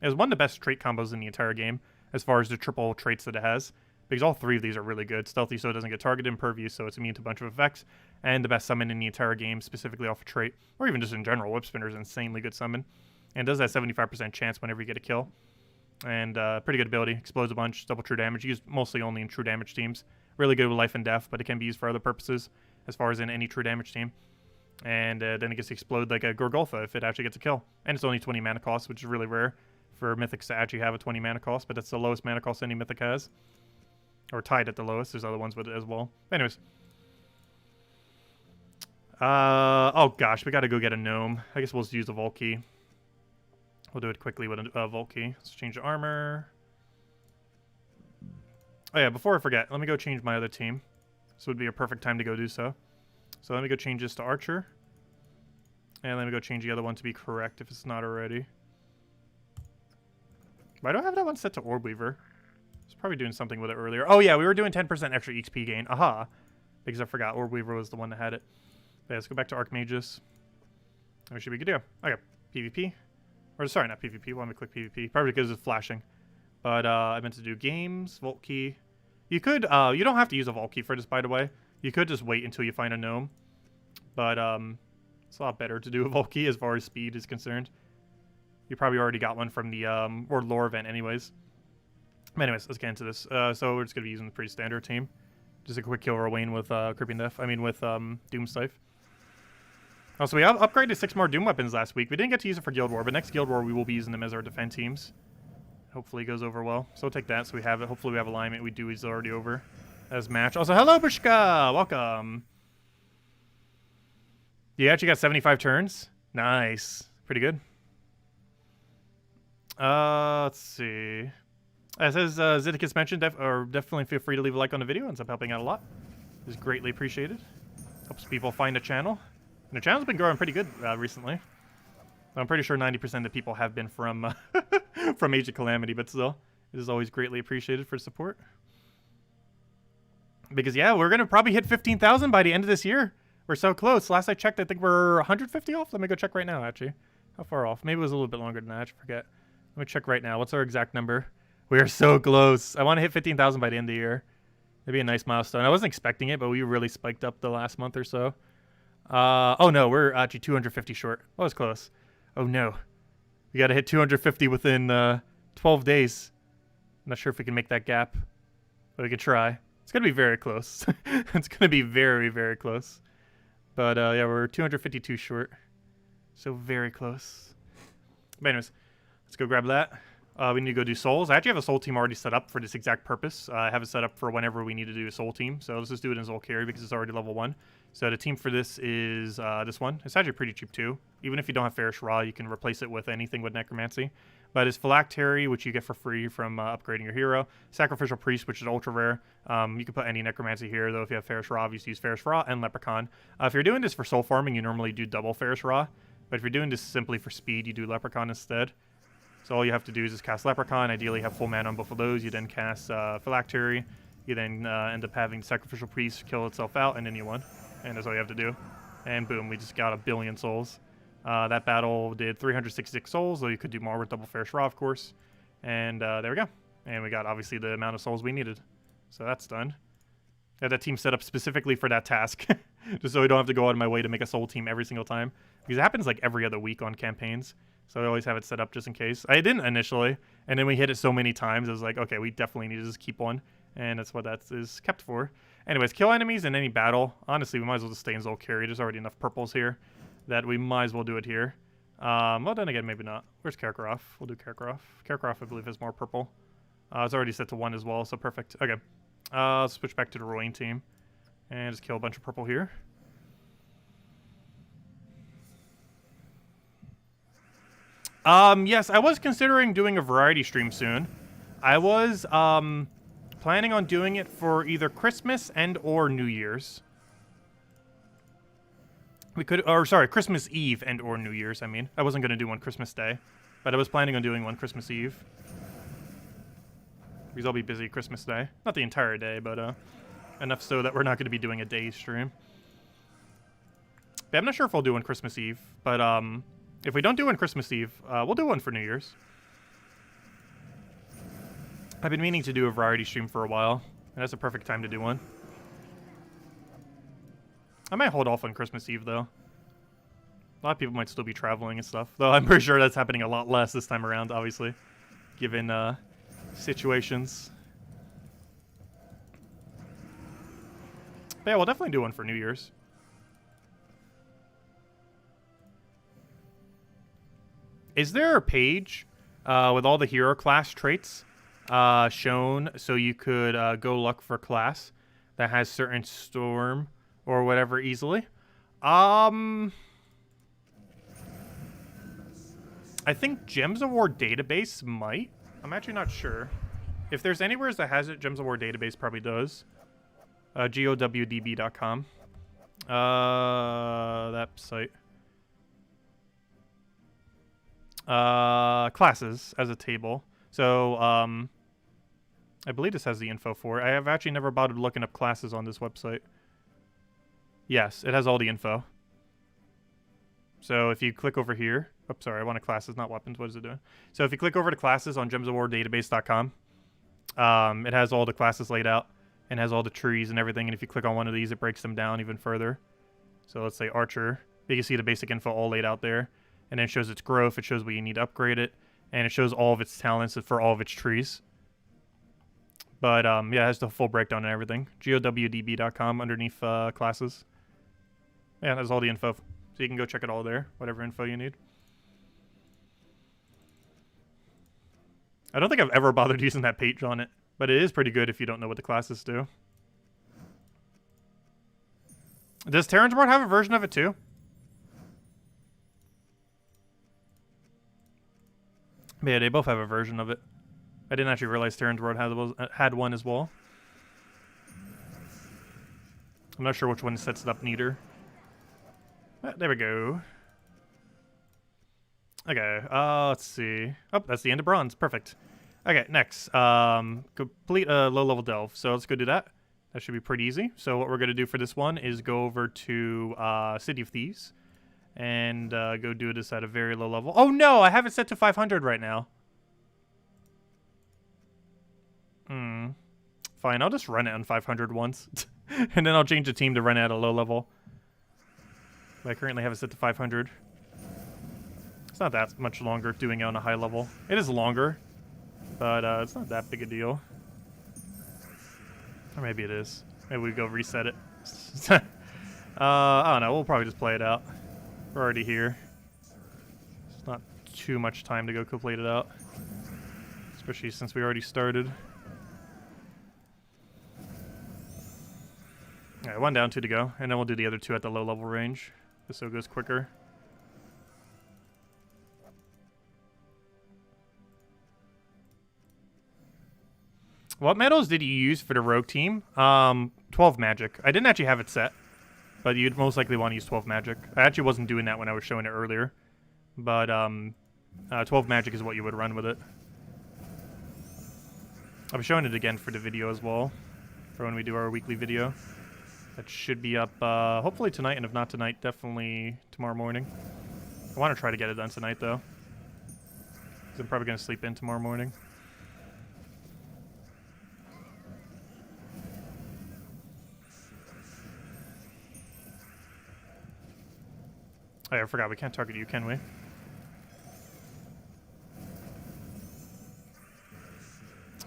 has one of the best trait combos in the entire game as far as the triple traits that it has. Because all 3 of these are really good. Stealthy so it doesn't get targeted, Impervious so it's immune to a bunch of effects, and the best summon in the entire game, specifically off a trait, or even just in general. Whip Spinner is an insanely good summon. And does that 75% chance whenever you get a kill. And pretty good ability. Explodes a bunch, double true damage. Used mostly only in true damage teams. Really good with life and death, but it can be used for other purposes as far as in any true damage team. And then it gets to explode like a Gorgolfa if it actually gets a kill. And it's only 20 mana cost, which is really rare for mythics to actually have a 20 mana cost, but that's the lowest mana cost any mythic has. Or tied at the lowest. There's other ones with it as well. Anyways. Oh gosh, we gotta go get a gnome. I guess we'll just use a Vault Key. We'll do it quickly with a Vault Key. Let's change the armor. Oh yeah, before I forget, let me go change my other team. This would be a perfect time to go do so. So let me go change this to Archer. And let me go change the other one to be correct if it's not already. Why do I have that one set to Orb Weaver? I was probably doing something with it earlier. Oh yeah, we were doing 10% extra XP gain. Aha. Because I forgot Orb Weaver was the one that had it. But yeah, let's go back to Archmagus. We should be good to go. Okay, PvP. Or sorry, not PvP. Why am I click PvP? Probably because it's flashing. But I meant to do games, Vault Key. You could, you don't have to use a Vault Key for this, by the way. You could just wait until you find a gnome. But it's a lot better to do a Vault Key as far as speed is concerned. You probably already got one from the or lore event anyways. But anyways, let's get into this. So we're just going to be using the pretty standard team. Just a quick kill Rowain with Creeping Death. I mean with Doomstife. Also, we upgraded 6 more Doom weapons last week. We didn't get to use it for Guild War, but next Guild War we will be using them as our defend teams. Hopefully it goes over well. So we'll take that so we have it. Hopefully we have alignment. We do. He's already over as match. Also, hello, Brishka! Welcome. You actually got 75 turns? Nice. Pretty good. Let's see. As Zeddicus mentioned, definitely feel free to leave a like on the video. Ends up helping out a lot. It's greatly appreciated. Helps people find the channel. And the channel's been growing pretty good recently. I'm pretty sure 90% of the people have been from from Age of Calamity, but still, it is always greatly appreciated for support. Because yeah, we're gonna probably hit 15,000 by the end of this year. We're so close. Last I checked, I think we're 150 off. Let me go check right now. Actually, how far off? Maybe it was a little bit longer than that. I forget. Let me check right now. What's our exact number? We are so close. I want to hit 15,000 by the end of the year. That'd be a nice milestone. I wasn't expecting it, but we really spiked up the last month or so. Oh no, we're actually 250 short. That was close. Oh no. We got to hit 250 within 12 days. I'm not sure if we can make that gap, but we can try. It's going to be very close. It's going to be very, very close. But yeah, we're 252 short. So very close. But anyways, let's go grab that. We need to go do souls. I actually have a soul team already set up for this exact purpose. I have it set up for whenever we need to do a soul team. So let's just do it in Zolkeri because it's already level 1. So the team for this is this one. It's actually pretty cheap too. Even if you don't have Ferrish Raw, you can replace it with anything with Necromancy. But it's Phylactery, which you get for free from upgrading your hero. Sacrificial Priest, which is ultra rare. You can put any Necromancy here, though if you have Ferrish Raw, you use Ferrish Raw and Leprechaun. If you're doing this for soul farming, you normally do double Ferrish Raw. But if you're doing this simply for speed, you do Leprechaun instead. So all you have to do is just cast Leprechaun. Ideally have full mana on both of those. You then cast Phylactery. You then end up having Sacrificial Priest kill itself out, and then you won. And that's all you have to do. And boom, we just got 1 billion souls. That battle did 366 souls, though you could do more with double Ferrish Raw, of course. And there we go. And we got, obviously, the amount of souls we needed. So that's done. I had that team set up specifically for that task. Just so we don't have to go out of my way to make a soul team every single time. Because it happens like every other week on campaigns. So I always have it set up just in case. I didn't initially. And then we hit it so many times, I was like, okay, we definitely need to just keep one. And that's what that is kept for. Anyways, kill enemies in any battle. Honestly, we might as well just stay in Zolkeri. There's already enough purples here that we might as well do it here. Well, then again, maybe not. Where's Karkaroff? We'll do Karkaroff. Karkaroff, I believe, has more purple. It's already set to 1 as well, so perfect. Okay. Let's switch back to the Rowain team. And just kill a bunch of purple here. Yes, I was considering doing a variety stream soon. I was, planning on doing it for either Christmas and or New Year's. We could, or sorry, Christmas Eve and or New Year's, I mean. I wasn't going to do one Christmas Day, but I was planning on doing one Christmas Eve. Because I'll be busy Christmas Day. Not the entire day, but enough so that we're not going to be doing a day stream. But I'm not sure if I'll do one Christmas Eve, but if we don't do one Christmas Eve, we'll do one for New Year's. I've been meaning to do a variety stream for a while, and that's a perfect time to do one. I might hold off on Christmas Eve, though. A lot of people might still be traveling and stuff, though I'm pretty sure that's happening a lot less this time around, obviously, given situations. But yeah, we'll definitely do one for New Year's. Is there a page with all the hero class traits shown so you could go look for class that has certain storm or whatever easily? I think Gems of War database might. I'm actually not sure. If there's anywhere that has it, Gems of War database probably does. GOWDB.com. That site. Classes as a table. So, I believe this has the info for it. I have actually never bothered looking up classes on this website. Yes, it has all the info. So if you click over here, Oops, sorry, I wanted classes, not weapons. What is it doing? So if you click over to classes on gemsofwardatabase.com, it has all the classes laid out and has all the trees and everything. And if you click on one of these, it breaks them down even further. So let's say Archer. You can see the basic info all laid out there. And then it shows its growth. It shows what you need to upgrade it. And it shows all of its talents for all of its trees. But yeah, it has the full breakdown and everything. GOWDB.com underneath classes. Yeah, that's all the info. So you can go check it all there, whatever info you need. I don't think I've ever bothered using that page on it, but it is pretty good if you don't know what the classes do. Does TJTimebomb have a version of it too? But yeah, they both have a version of it. I didn't actually realize TJTimebomb had one as well. I'm not sure which one sets it up neater. There we go. Okay, let's see. Oh, that's the end of bronze. Perfect. Okay, next. Complete a low-level delve. So let's go do that. That should be pretty easy. So what we're going to do for this one is go over to City of Thieves. And go do this at a very low level. Oh no, I have it set to 500 right now. Fine, I'll just run it on 500 once. And then I'll change the team to run it at a low level. But I currently have it set to 500. It's not that much longer doing it on a high level. It is longer, but it's not that big a deal. Or maybe it is. Maybe we go reset it. I don't know, we'll probably just play it out. We're already here. It's not too much time to go complete it out. Especially since we already started. Alright, 1 down, 2 to go. And then we'll do the other 2 at the low level range. Just so it goes quicker. What medals did you use for the rogue team? 12 magic. I didn't actually have it set. But you'd most likely want to use 12 magic. I actually wasn't doing that when I was showing it earlier. But 12 magic is what you would run with it. I'll be showing it again for the video as well. For when we do our weekly video. That should be up hopefully tonight, and if not tonight, definitely tomorrow morning. I want to try to get it done tonight, though. Because I'm probably going to sleep in tomorrow morning. Oh, yeah, I forgot. We can't target you, can we?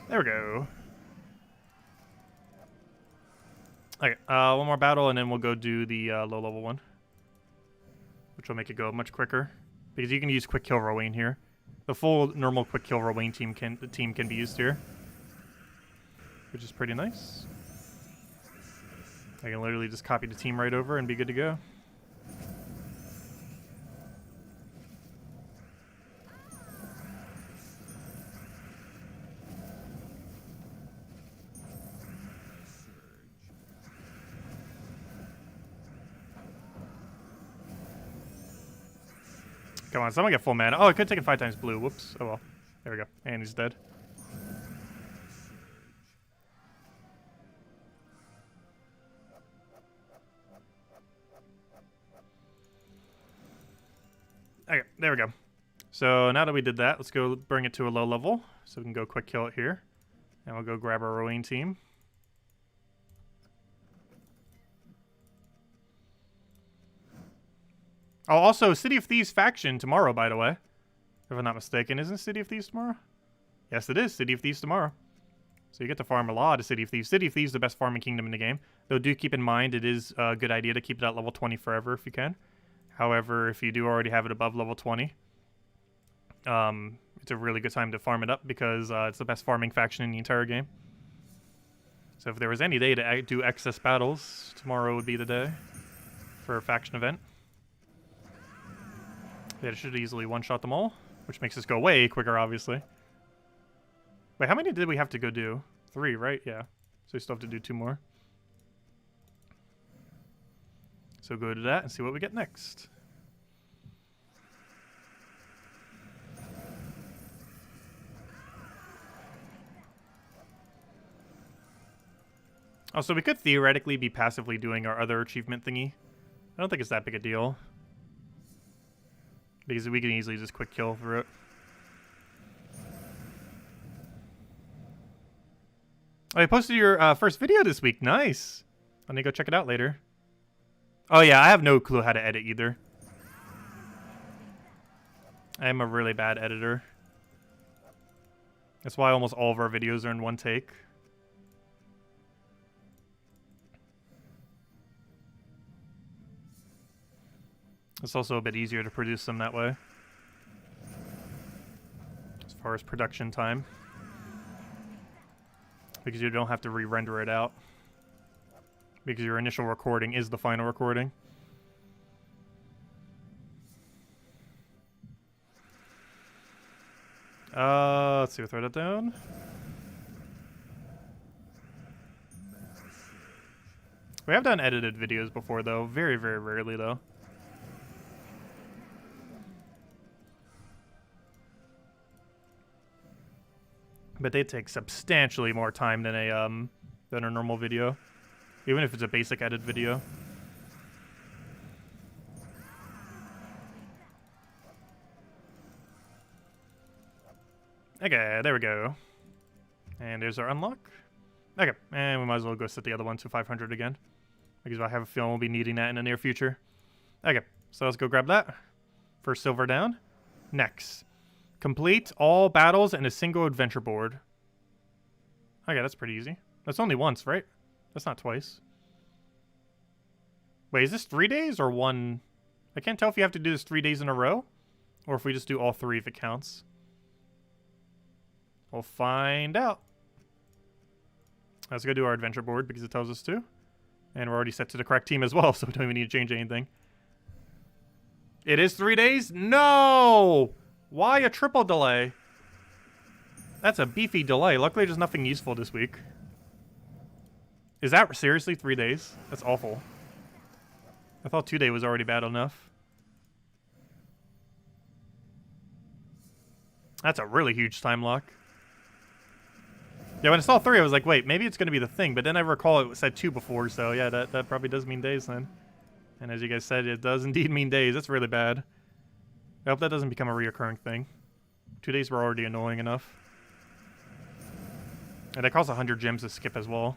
There we go. Okay, one more battle, and then we'll go do the low-level one. Which will make it go much quicker. Because you can use Quick Kill Rowain here. The full normal Quick Kill Rowain team can be used here. Which is pretty nice. I can literally just copy the team right over and be good to go. Come on, someone get full mana. Oh, I could have taken 5 times blue. Whoops. Oh well. There we go. And he's dead. Okay, there we go. So now that we did that, let's go bring it to a low level. So we can go quick kill it here. And we'll go grab our Rowain team. Oh, also, City of Thieves faction tomorrow, by the way. If I'm not mistaken. Isn't City of Thieves tomorrow? Yes, it is. City of Thieves tomorrow. So you get to farm a lot of City of Thieves. City of Thieves is the best farming kingdom in the game. Though do keep in mind, it is a good idea to keep it at level 20 forever if you can. However, if you do already have it above level 20, it's a really good time to farm it up because it's the best farming faction in the entire game. So if there was any day to do excess battles, tomorrow would be the day for a faction event. Yeah, it should easily one-shot them all, which makes us go way quicker, obviously. Wait, how many did we have to go do? 3, right? Yeah. So we still have to do 2 more. So go to that and see what we get next. Oh, so we could theoretically be passively doing our other achievement thingy. I don't think it's that big a deal. Because we can easily just quick kill through it. Oh, you posted your first video this week. Nice. Let me go check it out later. Oh yeah, I have no clue how to edit either. I am a really bad editor. That's why almost all of our videos are in one take. It's also a bit easier to produce them that way. As far as production time. Because you don't have to re-render it out. Because your initial recording is the final recording. Let's see, we'll throw that down. We have done edited videos before, though. Very, very rarely, though. But they take substantially more time than a normal video, even if it's a basic edit video. Okay, there we go. And there's our unlock. Okay, and we might as well go set the other one to 500 again, because I have a feeling we'll be needing that in the near future. Okay, so let's go grab that. First silver down. Next. Complete all battles in a single adventure board. Okay, that's pretty easy. That's only once, right? That's not twice. Wait, is this 3 days or one? I can't tell if you have to do this 3 days in a row, or if we just do all three if it counts. We'll find out. Let's go do our adventure board because it tells us to. And we're already set to the correct team as well, so we don't even need to change anything. It is 3 days? No! Why a triple delay? That's a beefy delay. Luckily, there's nothing useful this week. Is that seriously 3 days? That's awful. I thought 2 day was already bad enough. That's a really huge time lock. Yeah, when I saw 3, I was like, wait, maybe it's going to be the thing. But then I recall it said 2 before, so yeah, that probably does mean days then. And as you guys said, it does indeed mean days. That's really bad. I hope that doesn't become a reoccurring thing. 2 days were already annoying enough. And it costs 100 gems to skip as well.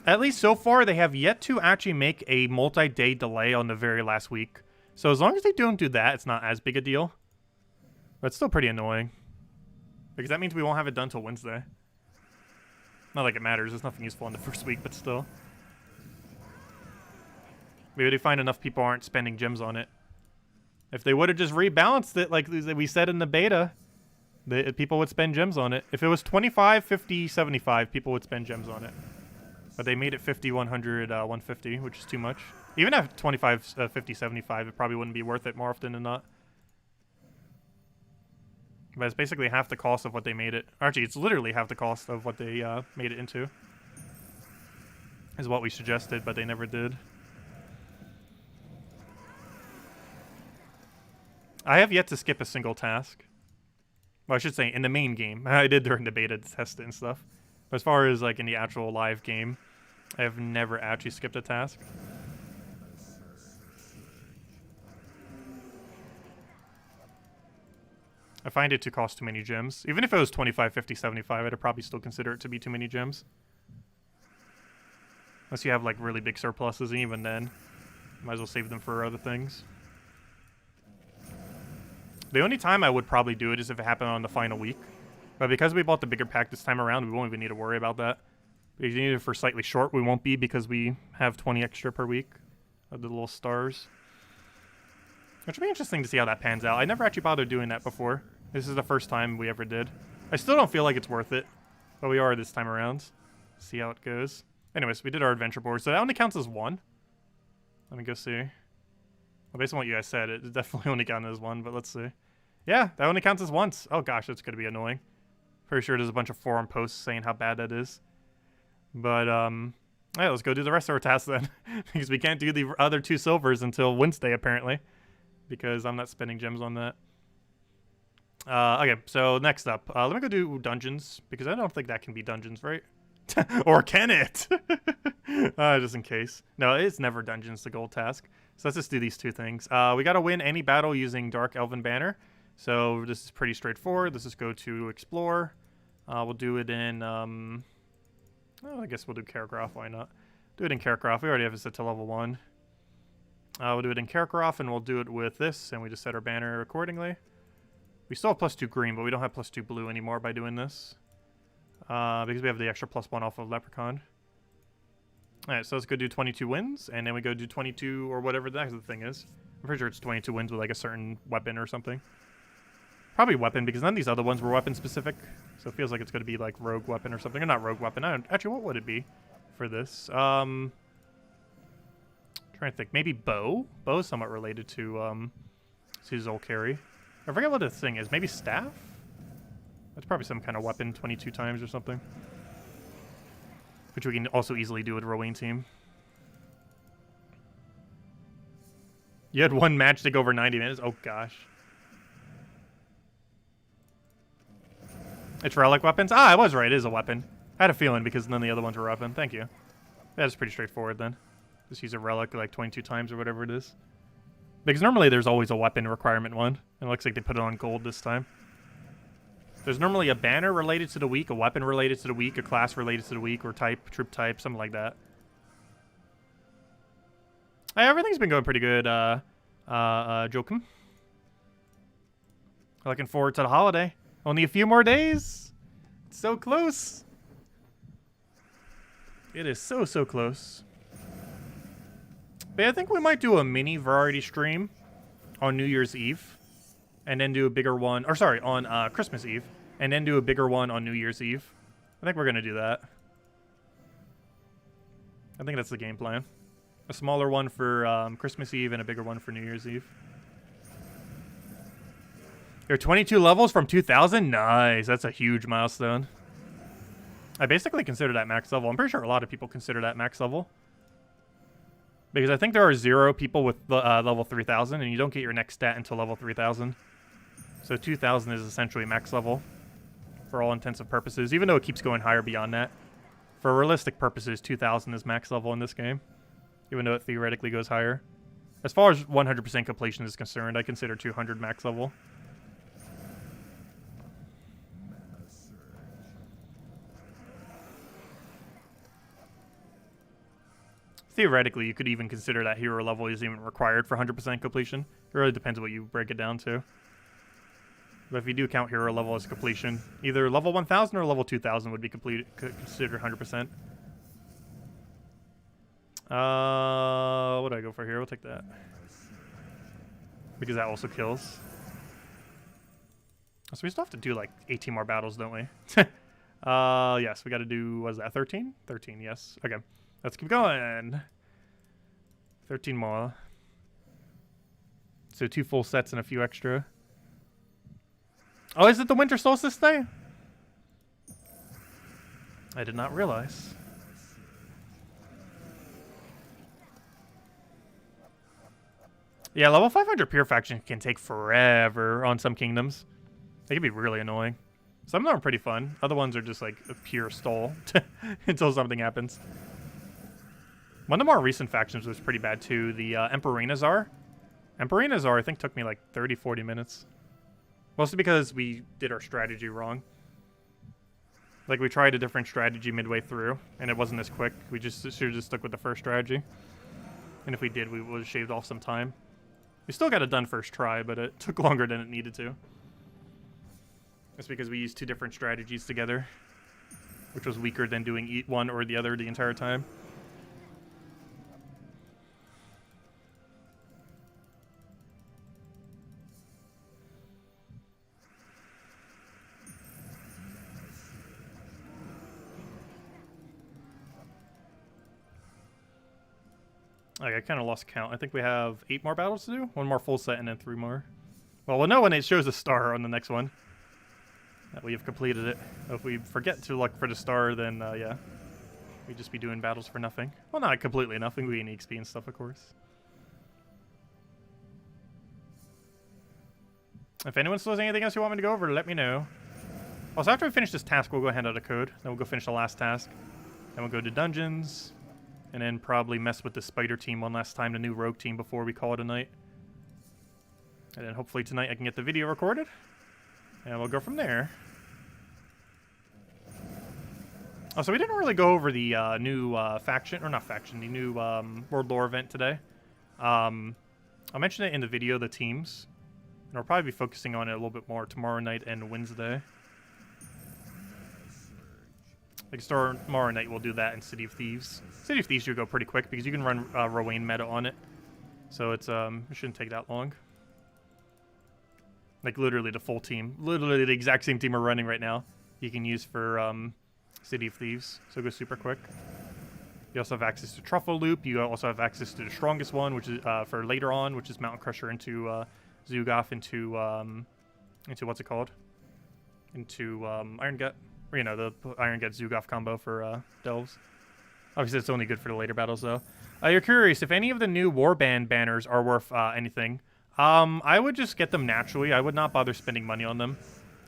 At least so far, they have yet to actually make a multi-day delay on the very last week. So as long as they don't do that, it's not as big a deal. But it's still pretty annoying. Because that means we won't have it done till Wednesday. Not like it matters. There's nothing useful in the first week, but still. Maybe they find enough people aren't spending gems on it. If they would have just rebalanced it like we said in the beta, people would spend gems on it. If it was 25, 50, 75, people would spend gems on it. But they made it 50, 100, 150, which is too much. Even at 25, 50, 75, it probably wouldn't be worth it more often than not. But it's basically half the cost of what they made it. Actually, it's literally half the cost of what they made it into. Is what we suggested, but they never did. I have yet to skip a single task. Well, I should say in the main game. I did during the beta to test it and stuff. But as far as like in the actual live game, I have never actually skipped a task. I find it to cost too many gems. Even if it was 25, 50, 75, I'd probably still consider it to be too many gems. Unless you have like really big surpluses, and even then, might as well save them for other things. The only time I would probably do it is if it happened on the final week. But because we bought the bigger pack this time around, we won't even need to worry about that. Because you need it for slightly short, we won't be because we have 20 extra per week of the little stars. Which will be interesting to see how that pans out. I never actually bothered doing that before. This is the first time we ever did. I still don't feel like it's worth it, but we are this time around. See how it goes. Anyways, we did our adventure board, so that only counts as one. Let me go see. Well, based on what you guys said, it definitely only counted as one, but let's see. Yeah, that only counts as once. Oh gosh, that's going to be annoying. Pretty sure there's a bunch of forum posts saying how bad that is. But, yeah, let's go do the rest of our tasks then. Because we can't do the other 2 silvers until Wednesday, apparently. Because I'm not spending gems on that. Okay, so next up. Let me go do dungeons. Because I don't think that can be dungeons, right? Or can it? Just in case. No, it's never dungeons to gold task. So let's just do these two things. We got to win any battle using Dark Elven Banner. So this is pretty straightforward. Let's just go to Explore. We'll do it in... I guess we'll do Karakroth. Why not? Do it in Karakroth. We already have it set to level 1. We'll do it in Karakroth, and we'll do it with this, and we just set our banner accordingly. We still have +2 green, but we don't have +2 blue anymore by doing this. Because we have the extra +1 off of Leprechaun. Alright, so let's go do 22 wins, and then we go do 22 or whatever the next thing is. I'm pretty sure it's 22 wins with like a certain weapon or something. Probably weapon, because none of these other ones were weapon specific. So it feels like it's going to be like rogue weapon or something. Or not rogue weapon. Actually, what would it be for this? Trying to think. Maybe bow? Bow is somewhat related to Zolkeri. I forget what the thing is. Maybe staff? That's probably some kind of weapon 22 times or something. Which we can also easily do with Rowan team. You had one match take over 90 minutes? Oh gosh. It's relic weapons? Ah, I was right. It is a weapon. I had a feeling because none of the other ones were weapon. Thank you. That's pretty straightforward then. Just use a relic like 22 times or whatever it is. Because normally there's always a weapon requirement one. And it looks like they put it on gold this time. There's normally a banner related to the week, a weapon related to the week, a class related to the week, or type, troop type, something like that. Hey, everything's been going pretty good, Jokum. Looking forward to the holiday. Only a few more days. It's so close. It is so, so close. But I think we might do a mini variety stream on New Year's Eve. And then do a bigger one, or sorry, on Christmas Eve. And then do a bigger one on New Year's Eve. I think we're going to do that. I think that's the game plan. A smaller one for Christmas Eve and a bigger one for New Year's Eve. You're 22 levels from 2000? Nice. That's a huge milestone. I basically consider that max level. I'm pretty sure a lot of people consider that max level. Because I think there are 0 people with level 3000, and you don't get your next stat until level 3000. So 2000 is essentially max level for all intents and purposes, even though it keeps going higher beyond that. For realistic purposes, 2000 is max level in this game, even though it theoretically goes higher. As far as 100% completion is concerned, I consider 200 max level. Theoretically, you could even consider that hero level is even required for 100% completion. It really depends on what you break it down to. But if you do count hero level as completion, either level 1000 or level 2000 would be considered 100%. What do I go for here? We'll take that. Because that also kills. So we still have to do like 18 more battles, don't we? Yes, we got to do, what is that, 13? 13, yes. Okay. Let's keep going. 13 more. So 2 full sets and a few extra. Oh, is it the Winter Solstice Day? I did not realize. Yeah, level 500 Pure Faction can take forever on some kingdoms. They can be really annoying. Some of them are pretty fun. Other ones are just like a pure stall until something happens. One of the more recent factions was pretty bad too. The rednaZ. rednaZ, I think, took me like 30-40 minutes. Mostly because we did our strategy wrong. Like, we tried a different strategy midway through, and it wasn't as quick. We just should have just stuck with the first strategy. And if we did, we would have shaved off some time. We still got it done first try, but it took longer than it needed to. That's because we used 2 different strategies together, which was weaker than doing one or the other the entire time. I kind of lost count. I think we have 8 more battles to do. 1 more full set and then 3 more. Well, we'll know when it shows a star on the next one that we have completed it. If we forget to look for the star, then yeah, we'd just be doing battles for nothing. Well, not completely nothing. We gain XP and stuff, of course. If anyone still has anything else you want me to go over, let me know. Also, after we finish this task, we'll go hand out a code. Then we'll go finish the last task. Then we'll go to dungeons. And then probably mess with the spider team one last time, the new rogue team, before we call it a night. And then hopefully tonight I can get the video recorded. And we'll go from there. Oh, so we didn't really go over the new faction, or not faction, the new World Lore event today. I'll mention it in the video, the teams. And we'll probably be focusing on it a little bit more tomorrow night and Wednesday. Like tomorrow night we'll do that in City of Thieves. City of Thieves should go pretty quick because you can run Rowan meta on it. So it's it shouldn't take that long. Like literally the full team. Literally the exact same team we're running right now. You can use for City of Thieves. So it goes super quick. You also have access to Truffle Loop. You also have access to the strongest one, which is for later on, which is Mountain Crusher into Zugoff into what's it called? Into Iron Gut. Or, you know, the Iron Gut Zugoff combo for Delves. Obviously, it's only good for the later battles, though. You're curious if any of the new Warband banners are worth anything. I would just get them naturally. I would not bother spending money on them.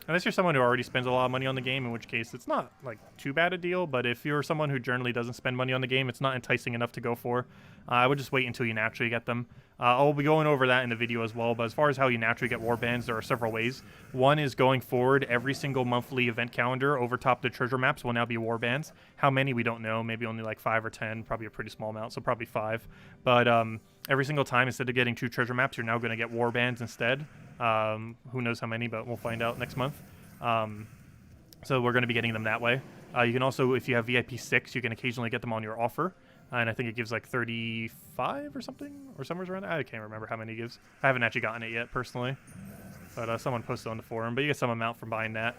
Unless you're someone who already spends a lot of money on the game, in which case it's not, like, too bad a deal. But if you're someone who generally doesn't spend money on the game, it's not enticing enough to go for. I would just wait until you naturally get them. I'll be going over that in the video as well. But as far as how you naturally get warbands, there are several ways. One is going forward, every single monthly event calendar over top the treasure maps will now be warbands. How many, we don't know. Maybe only like 5 or 10. Probably a pretty small amount, so probably 5. But every single time, instead of getting 2 treasure maps, you're now going to get warbands instead. Who knows how many, but we'll find out next month. So we're going to be getting them that way. You can also, if you have VIP 6, you can occasionally get them on your offer. And I think it gives like 35 or something, or somewhere around there. I can't remember how many it gives. I haven't actually gotten it yet, personally. But someone posted on the forum. But you get some amount from buying that.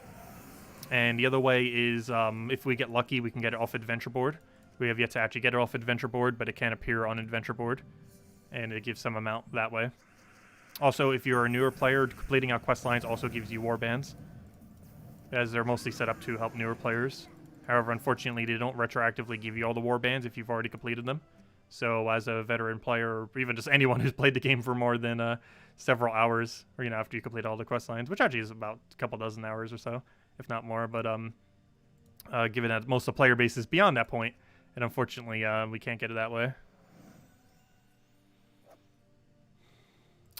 And the other way is, if we get lucky, we can get it off Adventure Board. We have yet to actually get it off Adventure Board, but it can appear on Adventure Board. And it gives some amount that way. Also, if you're a newer player, completing out quest lines also gives you warbands, as they're mostly set up to help newer players. However, unfortunately, they don't retroactively give you all the warbands if you've already completed them. So as a veteran player, or even just anyone who's played the game for more than several hours, or, you know, after you complete all the quest lines, which actually is about a couple dozen hours or so, if not more. But given that most of the player base is beyond that point, and unfortunately, we can't get it that way.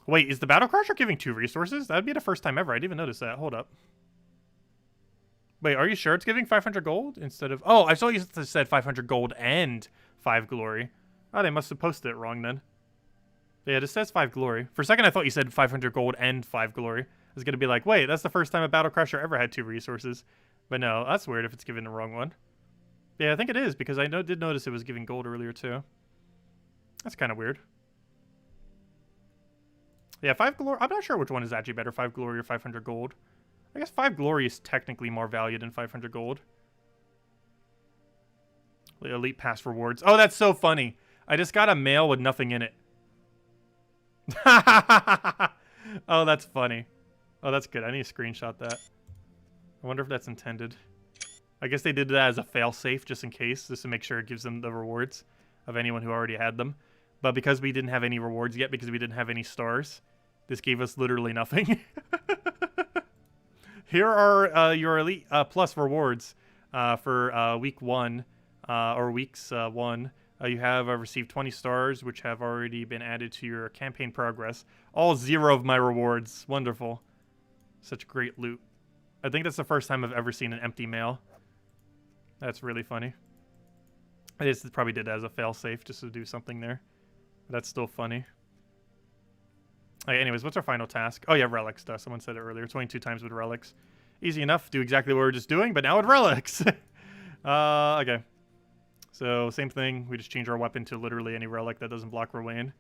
Wait, is the Battle Crusher giving 2 resources? That would be the first time ever. I didn't even notice that. Hold up. Wait, are you sure it's giving 500 gold instead of... Oh, I saw you said 500 gold and 5 glory. Oh, they must have posted it wrong then. Yeah, it says 5 glory. For a second, I thought you said 500 gold and 5 glory. I was going to be like, wait, that's the first time a Battle Crusher ever had 2 resources. But no, that's weird if it's giving the wrong one. Yeah, I think it is, because I did notice it was giving gold earlier too. That's kind of weird. Yeah, 5 glory. I'm not sure which one is actually better, 5 glory or 500 gold. I guess 5 glory is technically more valued than 500 gold. The elite pass rewards. Oh, that's so funny. I just got a mail with nothing in it. Oh, that's funny. Oh, that's good. I need to screenshot that. I wonder if that's intended. I guess they did that as a fail-safe, just in case, just to make sure it gives them the rewards of anyone who already had them. But because we didn't have any rewards yet, because we didn't have any stars, this gave us literally nothing. Here are your Elite Plus rewards for week 1, or weeks 1. You have received 20 stars, which have already been added to your campaign progress. All 0 of my rewards. Wonderful. Such great loot. I think that's the first time I've ever seen an empty mail. That's really funny. I just probably did that as a fail-safe, just to do something there. That's still funny. Okay, anyways, what's our final task? Oh yeah, relics. Someone said it earlier. 22 times with relics. Easy enough. Do exactly what we were just doing, but now with relics. Okay. So same thing. We just change our weapon to literally any relic that doesn't block Rowan.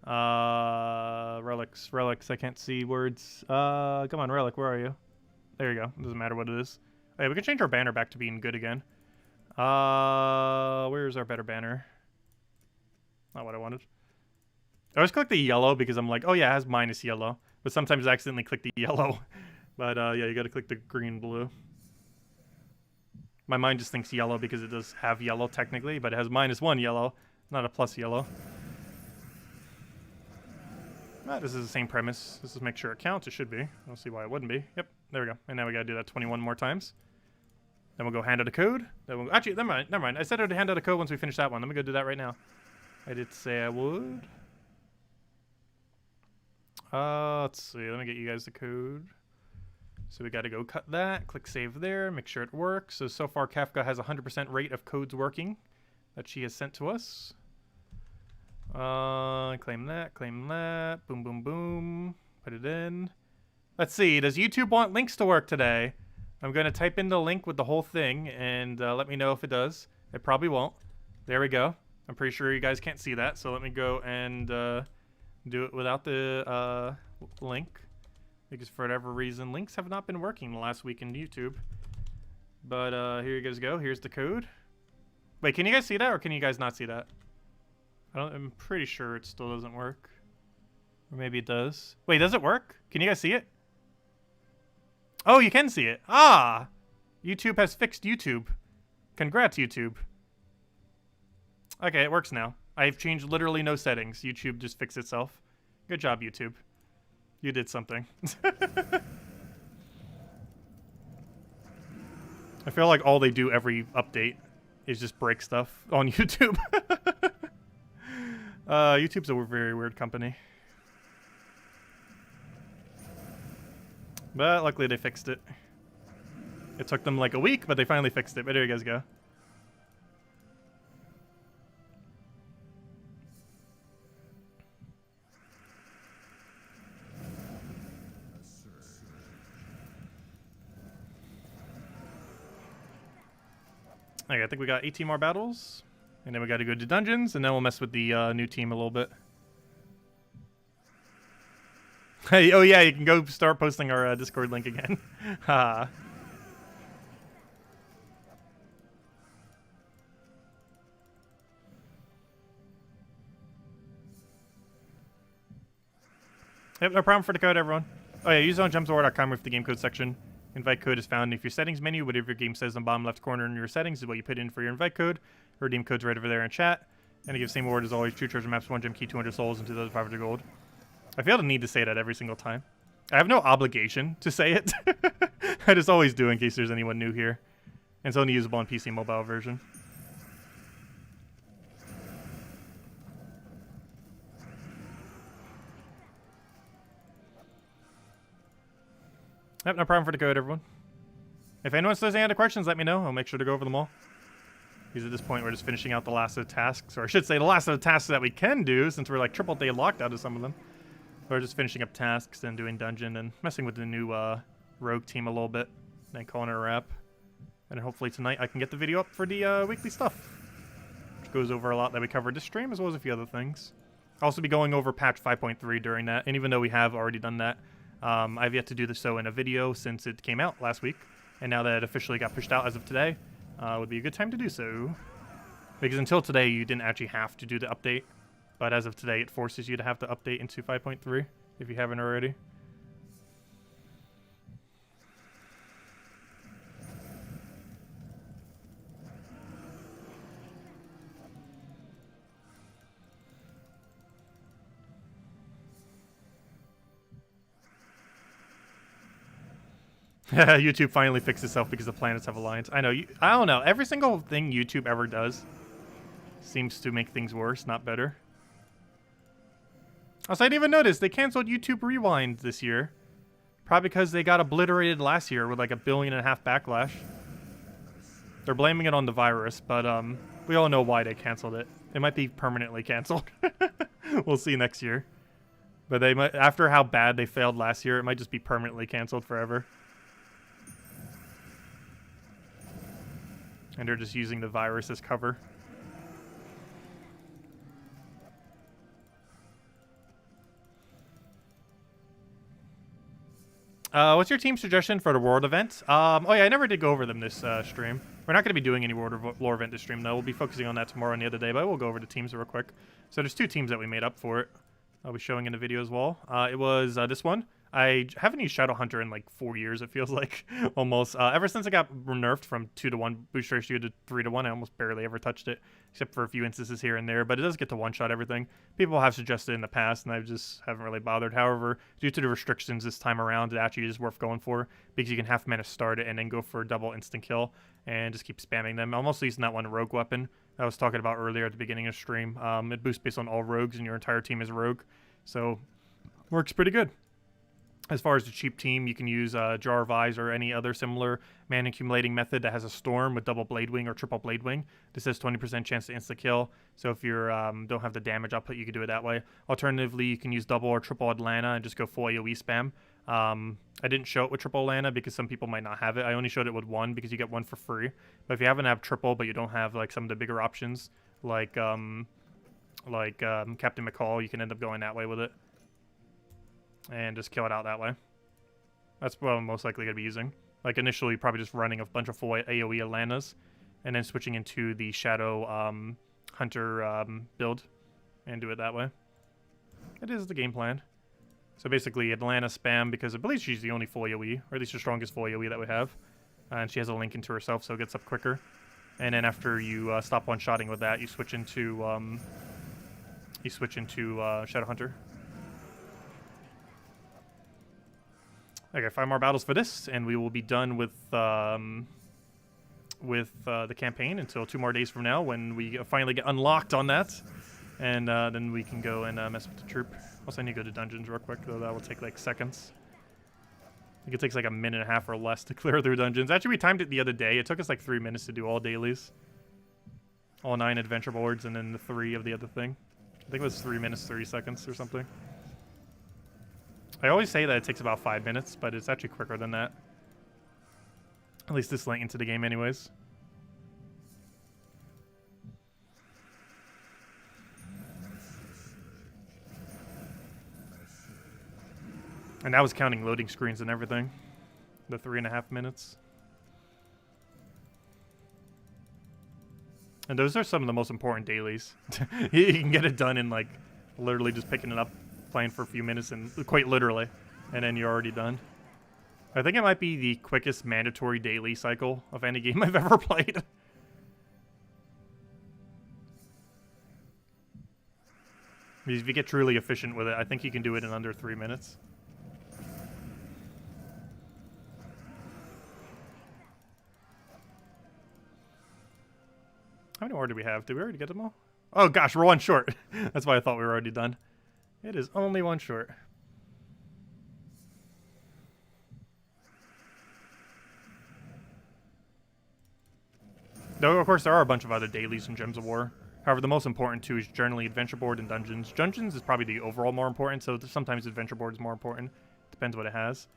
Relics. I can't see words. Come on, relic. Where are you? There you go. It doesn't matter what it is. Okay, we can change our banner back to being good again. Where's our better banner? Not what I wanted. I always click the yellow because I'm like, oh yeah, it has minus yellow. But sometimes I accidentally click the yellow. But yeah, you gotta click the green blue. My mind just thinks yellow because it does have yellow technically, but it has -1 yellow, not a plus yellow. This is the same premise. This is make sure it counts. It should be. I don't see why it wouldn't be. Yep, there we go. And now we gotta do that 21 more times. Then we'll go hand out a code. Then we'll, actually, never mind. I said I'd hand out a code once we finish that one. Let me go do that right now. I did say I would. Let's see. Let me get you guys the code. So we got to go cut that. Click save there. Make sure it works. So far, Kafka has 100% rate of codes working that she has sent to us. Claim that. Claim that. Boom, boom, boom. Put it in. Let's see. Does YouTube want links to work today? I'm going to type in the link with the whole thing and let me know if it does. It probably won't. There we go. I'm pretty sure you guys can't see that. So let me go and do it without the link. Because for whatever reason, links have not been working the last week in YouTube. But here you guys go. Here's the code. Wait, can you guys see that or can you guys not see that? I'm pretty sure it still doesn't work. Or maybe it does. Wait, does it work? Can you guys see it? Oh, you can see it. Ah! YouTube has fixed YouTube. Congrats, YouTube. Okay, it works now. I've changed literally no settings. YouTube just fixed itself. Good job, YouTube. You did something. I feel like all they do every update is just break stuff on YouTube. YouTube's a very weird company. But luckily they fixed it. It took them like a week, but they finally fixed it. But there you guys go. Okay, I think we got 18 more battles. And then we got to go to dungeons, and then we'll mess with the new team a little bit. Hey, oh yeah, you can go start posting our Discord link again. Ha. Yep, no problem for the code, everyone. Oh yeah, use onjumpswar.com with the game code section. Invite code is found in your settings menu. Whatever your game says on the bottom left corner in your settings is what you put in for your invite code. Redeem code's right over there in chat. And it gives same word as always: true treasure maps, 1 gem key, 200 souls, and 2,500 gold. I feel the need to say that every single time. I have no obligation to say it. I just always do in case there's anyone new here. And it's only usable on PC mobile version. Yep, no problem for the code, everyone. If anyone still has any other questions, let me know. I'll make sure to go over them all. Because at this point, we're just finishing out the last of the tasks. Or I should say, the last of the tasks that we can do, since we're like triple day locked out of some of them. We're just finishing up tasks and doing dungeon and messing with the new rogue team a little bit. Then calling it a wrap. And hopefully tonight I can get the video up for the weekly stuff. Which goes over a lot that we covered this stream, as well as a few other things. I'll also be going over patch 5.3 during that. And even though we have already done that, I've yet to do so in a video since it came out last week. And now that it officially got pushed out as of today, would be a good time to do so. Because until today, you didn't actually have to do the update. But as of today, it forces you to have to update into 5.3 if you haven't already. YouTube finally fixed itself because the planets have alliance. I know. I don't know. Every single thing YouTube ever does seems to make things worse, not better. Also, I didn't even notice they canceled YouTube Rewind this year. Probably because they got obliterated last year with like 1.5 billion backlash. They're blaming it on the virus, but we all know why they canceled it. It might be permanently canceled. We'll see next year. But they might, after how bad they failed last year, it might just be permanently canceled forever. And they're just using the virus as cover. What's your team suggestion for the World event? Oh yeah, I never did go over them this stream. We're not going to be doing any World Lore event this stream, though. We'll be focusing on that tomorrow and the other day, but we'll go over the teams real quick. So there's 2 teams that we made up for it. I'll be showing in the video as well. It was this one. I haven't used Shadow Hunter in like 4 years, it feels like, almost. Ever since I got nerfed from 2-to-1 boost ratio to 3-to-1, I almost barely ever touched it, except for a few instances here and there, but it does get to one-shot everything. People have suggested in the past, and I just haven't really bothered. However, due to the restrictions this time around, it actually is worth going for, because you can half mana start it and then go for a double instant kill, and just keep spamming them. I'm also using that one rogue weapon I was talking about earlier at the beginning of stream. It boosts based on all rogues, and your entire team is rogue, so works pretty good. As far as the cheap team, you can use Jar of Eyes or any other similar mana accumulating method that has a Storm with double Blade Wing or triple Blade Wing. This has 20% chance to insta kill, so if you don't have the damage output, you can do it that way. Alternatively, you can use double or triple Atlanta and just go full AoE spam. I didn't show it with triple Atlanta because some people might not have it. I only showed it with one because you get one for free. But if you happen to have triple but you don't have like some of the bigger options like Captain McCall, you can end up going that way with it. And just kill it out that way. That's what I'm most likely going to be using. Like initially, probably just running a bunch of full AoE Atlantas, and then switching into the Shadow Hunter build, and do it that way. It is the game plan. So basically, Atlanta spam, because I believe she's the only full AoE, or at least the strongest full AoE that we have. And she has a link into herself, so it gets up quicker. And then after you stop one-shotting with that, you switch into Shadow Hunter. Okay, 5 more battles for this, and we will be done with the campaign until 2 more days from now, when we finally get unlocked on that, and then we can go and mess with the troop. Also, I need to go to dungeons real quick, though. That will take like seconds. I think it takes like a minute and a half or less to clear through dungeons. Actually, we timed it the other day. It took us like 3 minutes to do all dailies, all 9 adventure boards, and then the 3 of the other thing. I think it was 3 minutes 30 seconds or something. I always say that it takes about 5 minutes, but it's actually quicker than that. At least this late into the game anyways. And that was counting loading screens and everything. The 3.5 minutes. And those are some of the most important dailies. You can get it done in like literally just picking it up, playing for a few minutes, and quite literally, and then you're already done. I think it might be the quickest mandatory daily cycle of any game I've ever played. If you get truly efficient with it, I think you can do it in under 3 minutes. How many more do we have? Did we already get them all? Oh gosh, we're 1 short. That's why I thought we were already done. It is only 1 short. Though, of course, there are a bunch of other dailies in Gems of War. However, the most important two is generally Adventure Board and Dungeons. Dungeons is probably the overall more important, so sometimes Adventure Board is more important. Depends what it has.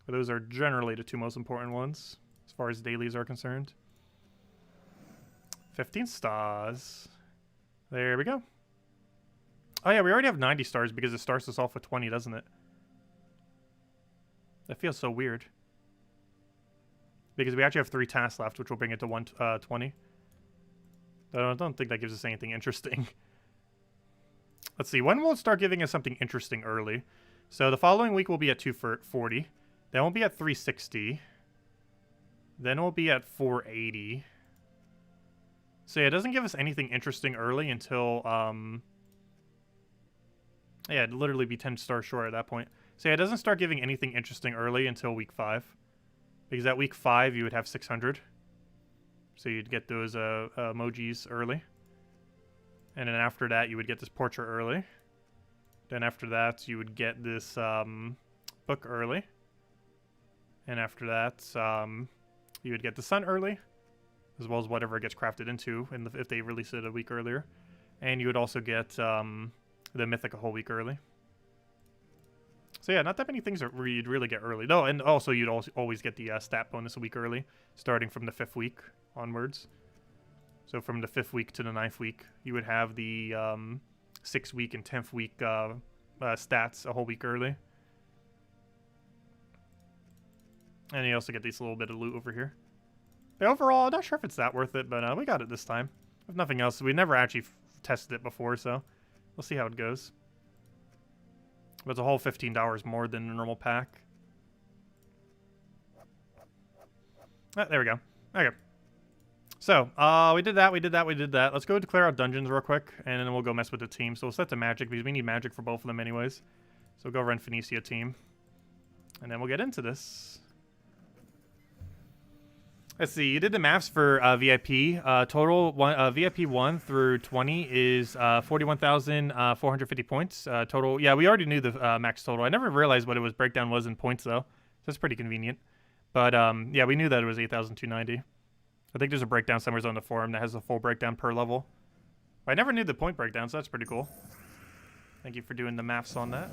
But those are generally the 2 most important ones, as far as dailies are concerned. 15 stars. There we go. Oh yeah, we already have 90 stars because it starts us off with 20, doesn't it? That feels so weird. Because we actually have 3 tasks left, which will bring it to 120. I don't think that gives us anything interesting. Let's see, when will it start giving us something interesting early? So the following week we'll be at 240. Then we'll be at 360. Then we'll be at 480. So yeah, it doesn't give us anything interesting early until, yeah, it'd literally be 10 stars short at that point. So yeah, it doesn't start giving anything interesting early until week 5. Because at week 5, you would have 600. So you'd get those emojis early. And then after that, you would get this portrait early. Then after that, you would get this book early. And after that, you would get the sun early, as well as whatever it gets crafted into if they release it a week earlier. And you would also get the mythic a whole week early. So yeah, not that many things that you'd really get early. No, and also you'd always get the stat bonus a week early, starting from the 5th week onwards. So from the 5th week to the 9th week, you would have the 6th week and 10th week stats a whole week early. And you also get this little bit of loot over here. But overall, I'm not sure if it's that worth it, but we got it this time. If nothing else, we never actually tested it before, so we'll see how it goes. But it's a whole $15 more than a normal pack. There we go. Okay. So, we did that, we did that, we did that. Let's go declare out dungeons real quick, and then we'll go mess with the team. So we'll set to magic, because we need magic for both of them anyways. So we'll go run Phoenicia team. And then we'll get into this. Let's see, you did the maths for VIP. Total VIP 1 through 20 is 41,450 points. Total, yeah, we already knew the max total. I never realized what it was breakdown was in points, though. So that's pretty convenient. But, yeah, we knew that it was 8,290. I think there's a breakdown somewhere on the forum that has a full breakdown per level. I never knew the point breakdown, so that's pretty cool. Thank you for doing the maths on that.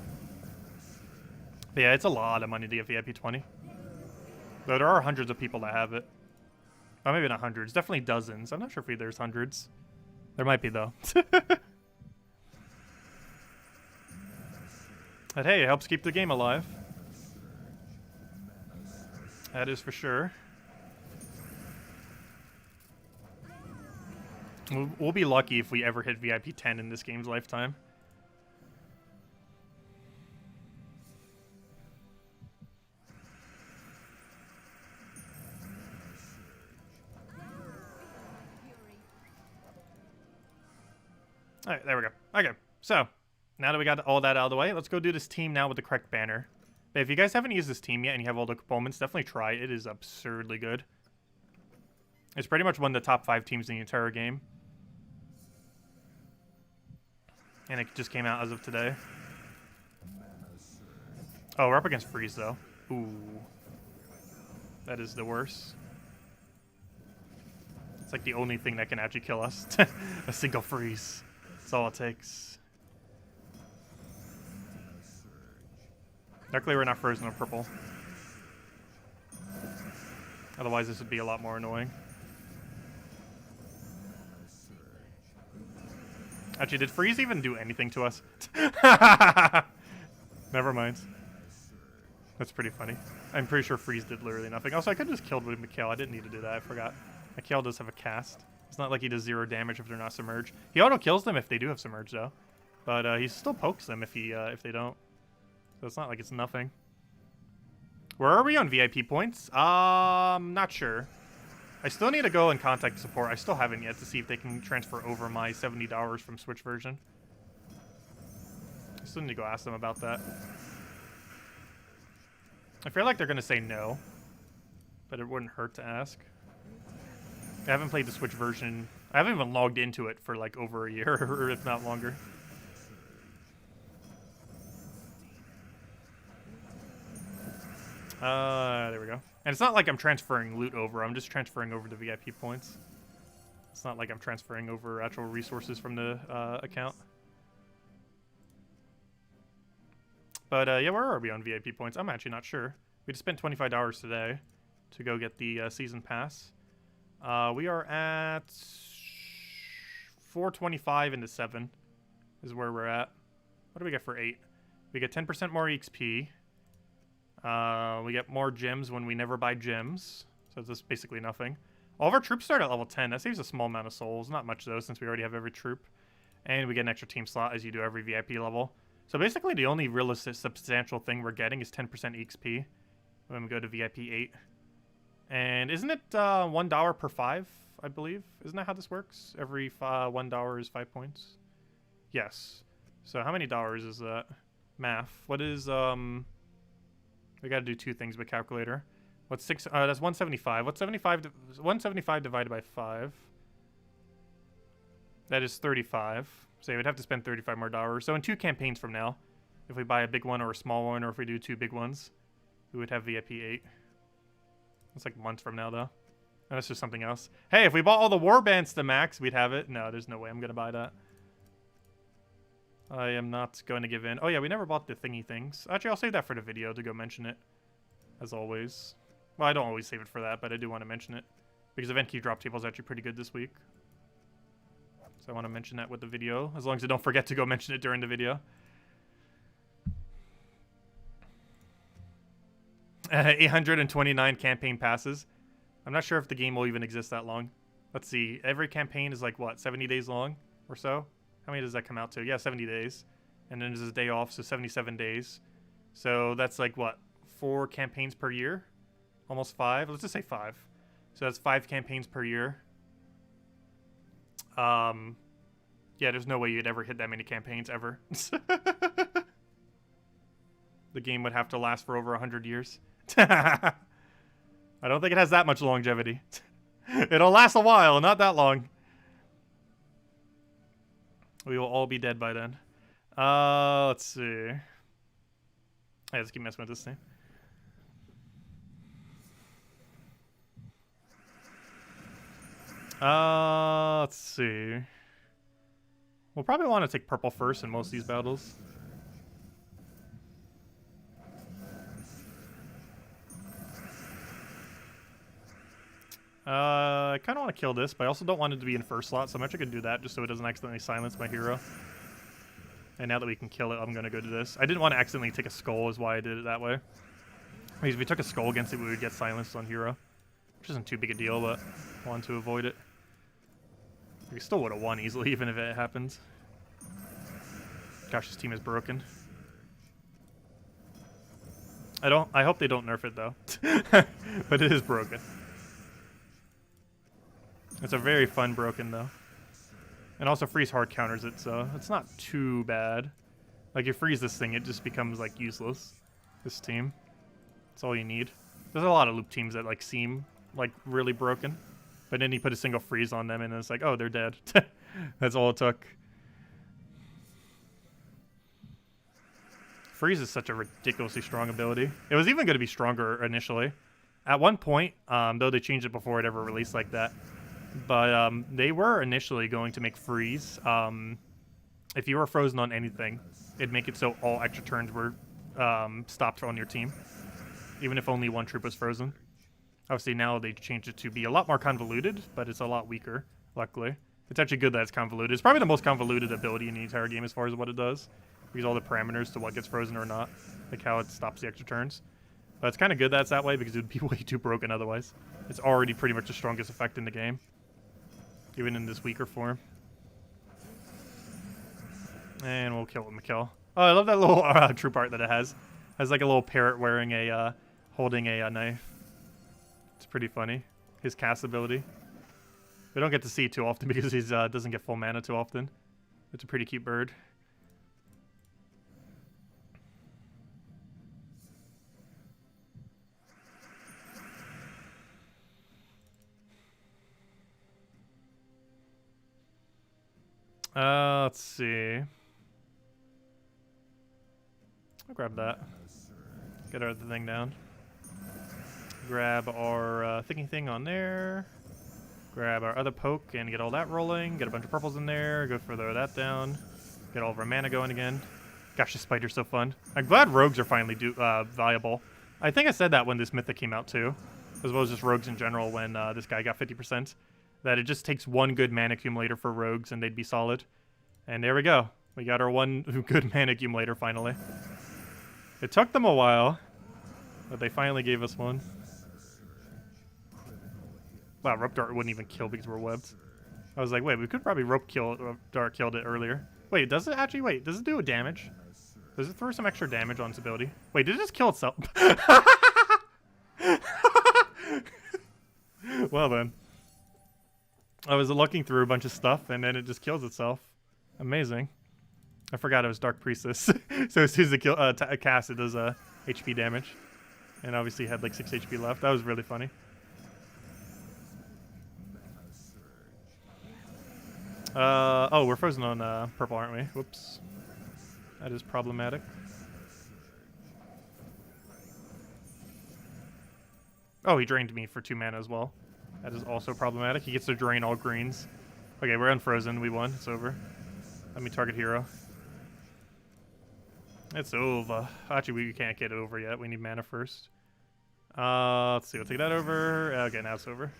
But yeah, it's a lot of money to get VIP 20. Though there are hundreds of people that have it. Oh, maybe not hundreds. Definitely dozens. I'm not sure if there's hundreds. There might be, though. But hey, it helps keep the game alive. That is for sure. We'll be lucky if we ever hit VIP 10 in this game's lifetime. Alright, there we go. Okay, so now that we got all that out of the way, let's go do this team now with the correct banner. But if you guys haven't used this team yet and you have all the components, definitely try it. It is absurdly good. It's pretty much one of the top 5 teams in the entire game. And it just came out as of today. Oh, we're up against freeze, though. Ooh. That is the worst. It's like the only thing that can actually kill us. A single freeze. That's all it takes. Luckily, we're not frozen or purple. Otherwise, this would be a lot more annoying. Actually, did freeze even do anything to us? Never mind. That's pretty funny. I'm pretty sure freeze did literally nothing. Also, I could have just killed with Mikhail. I didn't need to do that. I forgot. Mikhail does have a cast. It's not like he does 0 damage if they're not submerged. He auto kills them if they do have submerged, though. But he still pokes them if they don't. So it's not like it's nothing. Where are we on VIP points? Not sure. I still need to go and contact support. I still haven't yet to see if they can transfer over my $70 from Switch version. I still need to go ask them about that. I feel like they're going to say no, but it wouldn't hurt to ask. I haven't played the Switch version. I haven't even logged into it for like over a year, or if not longer. There we go. And it's not like I'm transferring loot over. I'm just transferring over the VIP points. It's not like I'm transferring over actual resources from the account. But yeah, where are we on VIP points? I'm actually not sure. We just spent $25 today to go get the season pass. We are at 425 into 7 is where we're at. What do we get for 8? We get 10% more XP. We get more gems when we never buy gems. So it's just basically nothing. All of our troops start at level 10. That saves a small amount of souls. Not much, though, since we already have every troop. And we get an extra team slot as you do every VIP level. So basically, the only real substantial thing we're getting is 10% XP when we go to VIP 8. And isn't it $1 per 5, I believe? Isn't that how this works? Every $1 is 5 points? Yes. So how many dollars is that? Math. What is, we gotta do 2 things with calculator. What's 6, that's 175. What's 175 divided by 5? That is 35. So you would have to spend 35 more dollars. So in 2 campaigns from now, if we buy a big one or a small one, or if we do 2 big ones, we would have VIP 8. It's like months from now, though. And that's just something else. Hey, if we bought all the warbands to max, we'd have it. No, there's no way I'm going to buy that. I am not going to give in. Oh, yeah, we never bought the thingy things. Actually, I'll save that for the video to go mention it, as always. Well, I don't always save it for that, but I do want to mention it. Because event key drop table is actually pretty good this week. So I want to mention that with the video, as long as I don't forget to go mention it during the video. 829 campaign passes. I'm not sure if the game will even exist that long. Let's see. Every campaign is like, what, 70 days long or so? How many does that come out to? Yeah, 70 days. And then there's his day off, so 77 days. So that's like, what, 4 campaigns per year? Almost 5? Let's just say 5. So that's 5 campaigns per year. Yeah, there's no way you'd ever hit that many campaigns, ever. The game would have to last for over 100 years. I don't think it has that much longevity. It'll last a while, not that long. We will all be dead by then. Let's see. Hey, let's keep messing with this thing. Let's see. We'll probably want to take purple first in most of these battles. I kind of want to kill this, but I also don't want it to be in first slot, so I'm actually going to do that just so it doesn't accidentally silence my hero. And now that we can kill it, I'm going to go to this. I didn't want to accidentally take a skull is why I did it that way. Because if we took a skull against it, we would get silenced on hero. Which isn't too big a deal, but I wanted to avoid it. We still would have won easily, even if it happens. Gosh, this team is broken. I hope they don't nerf it, though. But it is broken. It's a very fun broken, though. And also freeze hard counters it, so it's not too bad. Like, you freeze this thing, it just becomes, like, useless. This team. That's all you need. There's a lot of loop teams that, like, seem, like, really broken. But then you put a single freeze on them, and it's like, oh, they're dead. That's all it took. Freeze is such a ridiculously strong ability. It was even going to be stronger initially. At one point, though they changed it before it ever released like that, but they were initially going to make freeze. If you were frozen on anything, it'd make it so all extra turns were stopped on your team, even if only one troop was frozen. Obviously now they changed it to be a lot more convoluted, but it's a lot weaker, luckily. It's actually good that it's convoluted. It's probably the most convoluted ability in the entire game as far as what it does. Because all the parameters to what gets frozen or not, like how it stops the extra turns. But it's kind of good that it's that way because it would be way too broken otherwise. It's already pretty much the strongest effect in the game, even in this weaker form. And we'll kill it with McKill. Oh, I love that little troop art that it has. It has like a little parrot wearing a, holding a knife. It's pretty funny. His cast ability. We don't get to see it too often because he doesn't get full mana too often. It's a pretty cute bird. Let's see. I'll grab that. Get our other thing down. Grab our thinking thing on there. Grab our other poke and get all that rolling. Get a bunch of purples in there. Go further that down. Get all of our mana going again. Gosh, this spider's so fun. I'm glad rogues are finally viable. I think I said that when this mythic came out too. As well as just rogues in general when this guy got 50%. That it just takes one good mana accumulator for rogues and they'd be solid. And there we go. We got our one good mana accumulator finally. It took them a while, but they finally gave us one. Wow, rope dart wouldn't even kill because we're webbed. I was like, wait, we could probably rope dart killed it earlier. Wait, does it actually? Wait, does it do a damage? Does it throw some extra damage on its ability? Wait, did it just kill itself? Well then. I was looking through a bunch of stuff, and then it just kills itself. Amazing. I forgot it was Dark Priestess. So as soon as it cast, it does HP damage. And obviously had like 6 HP left. That was really funny. Oh, we're frozen on purple, aren't we? Whoops. That is problematic. Oh, he drained me for 2 mana as well. That is also problematic. He gets to drain all greens. Okay, we're unfrozen. We won. It's over. Let me target hero. It's over. Actually, we can't get it over yet. We need mana first. Let's see. We'll take that over. Okay, now it's over.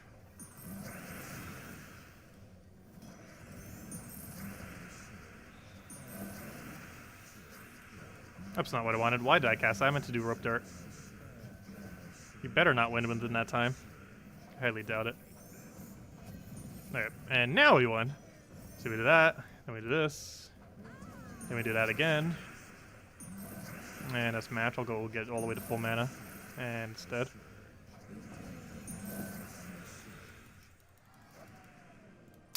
That's not what I wanted. Why did I cast? I meant to do rope dart. You better not win within that time. I highly doubt it. Alright, and now we won. So we did that, then we did this. Then we do that again. And that's match. I'll go get all the way to full mana. And it's dead.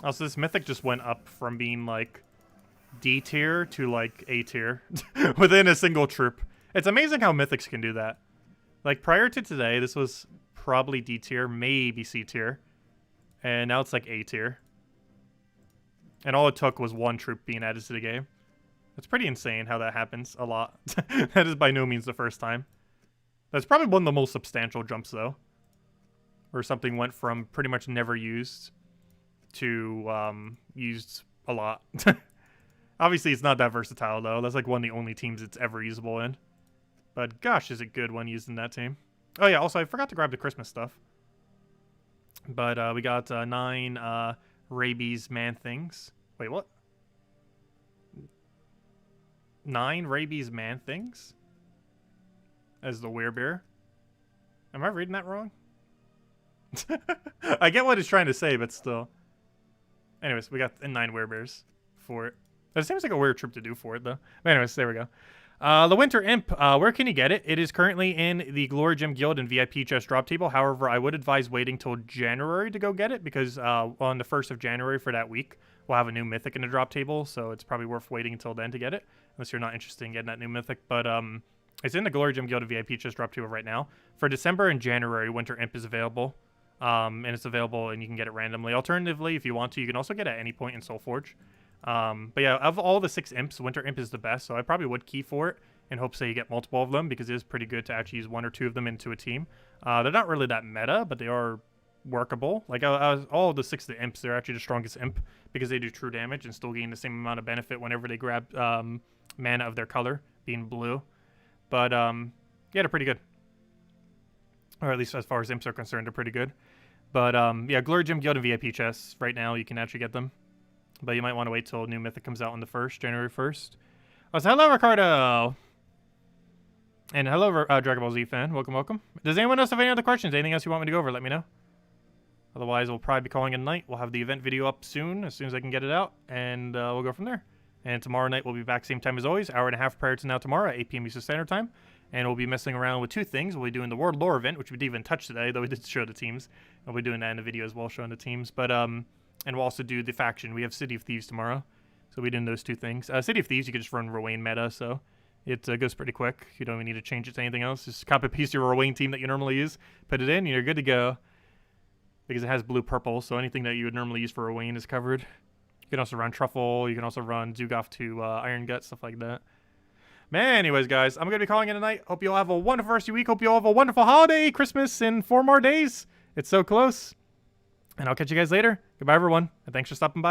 Also, this mythic just went up from being like D tier to like A tier within a single troop. It's amazing how mythics can do that. Like prior to today, this was probably D tier, maybe C tier. And now it's like A tier. And all it took was one troop being added to the game. It's pretty insane how that happens a lot. That is by no means the first time. That's probably one of the most substantial jumps, though. Where something went from pretty much never used to used a lot. Obviously, it's not that versatile, though. That's like one of the only teams it's ever usable in. But gosh, is it good when used in that team. Oh, yeah, also, I forgot to grab the Christmas stuff. But we got 9 rabies man-things. Wait, what? 9 rabies man-things? As the werebear? Am I reading that wrong? I get what it's trying to say, but still. Anyways, we got 9 werebears for it. That seems like a weird troop to do for it, though. But anyways, there we go. The Winter Imp, where can you get it? It is currently in the Glory Gem Guild and VIP chest drop table. However, I would advise waiting till January to go get it, because on the 1st of January for that week, we'll have a new mythic in the drop table, so it's probably worth waiting until then to get it, unless you're not interested in getting that new mythic. But it's in the Glory Gem Guild and VIP chest drop table right now. For December and January, Winter Imp is available, and it's available, and you can get it randomly. Alternatively, if you want to, you can also get it at any point in Soulforge. But yeah, of all the 6 imps, Winter Imp is the best, so I probably would key for it in hopes that you get multiple of them, because it is pretty good to actually use 1 or 2 of them into a team. They're not really that meta, but they are workable. Like, all of the 6 of the imps, they're actually the strongest imp, because they do true damage and still gain the same amount of benefit whenever they grab mana of their color, being blue. But, yeah, they're pretty good. Or at least as far as imps are concerned, they're pretty good. But, yeah, Glory Gem Guild and VIP chests, right now you can actually get them. But you might want to wait till new mythic comes out on the 1st, January 1st. Oh, so hello, Ricardo! And hello, Dragon Ball Z fan. Welcome, welcome. Does anyone else have any other questions? Anything else you want me to go over? Let me know. Otherwise, we'll probably be calling it a night. We'll have the event video up soon as I can get it out. And we'll go from there. And tomorrow night, we'll be back same time as always. Hour and a half prior to now tomorrow at 8 p.m. Eastern Standard Time. And we'll be messing around with 2 things. We'll be doing the World Lore event, which we didn't even touch today, though we did show the teams. And we'll be doing that in the video as well, showing the teams. But, and we'll also do the faction. We have City of Thieves tomorrow. So we're doing those 2 things. City of Thieves, you can just run Rowain meta, so it goes pretty quick. You don't even need to change it to anything else. Just copy and paste your Rowain team that you normally use, put it in, and you're good to go. Because it has blue-purple, so anything that you would normally use for Rowain is covered. You can also run Truffle. You can also run Zugoff to Iron Gut, stuff like that. Man, anyways, guys, I'm going to be calling it a night. Hope you all have a wonderful rest of your week. Hope you all have a wonderful holiday, Christmas, in 4 more days. It's so close. And I'll catch you guys later. Goodbye, everyone, and thanks for stopping by.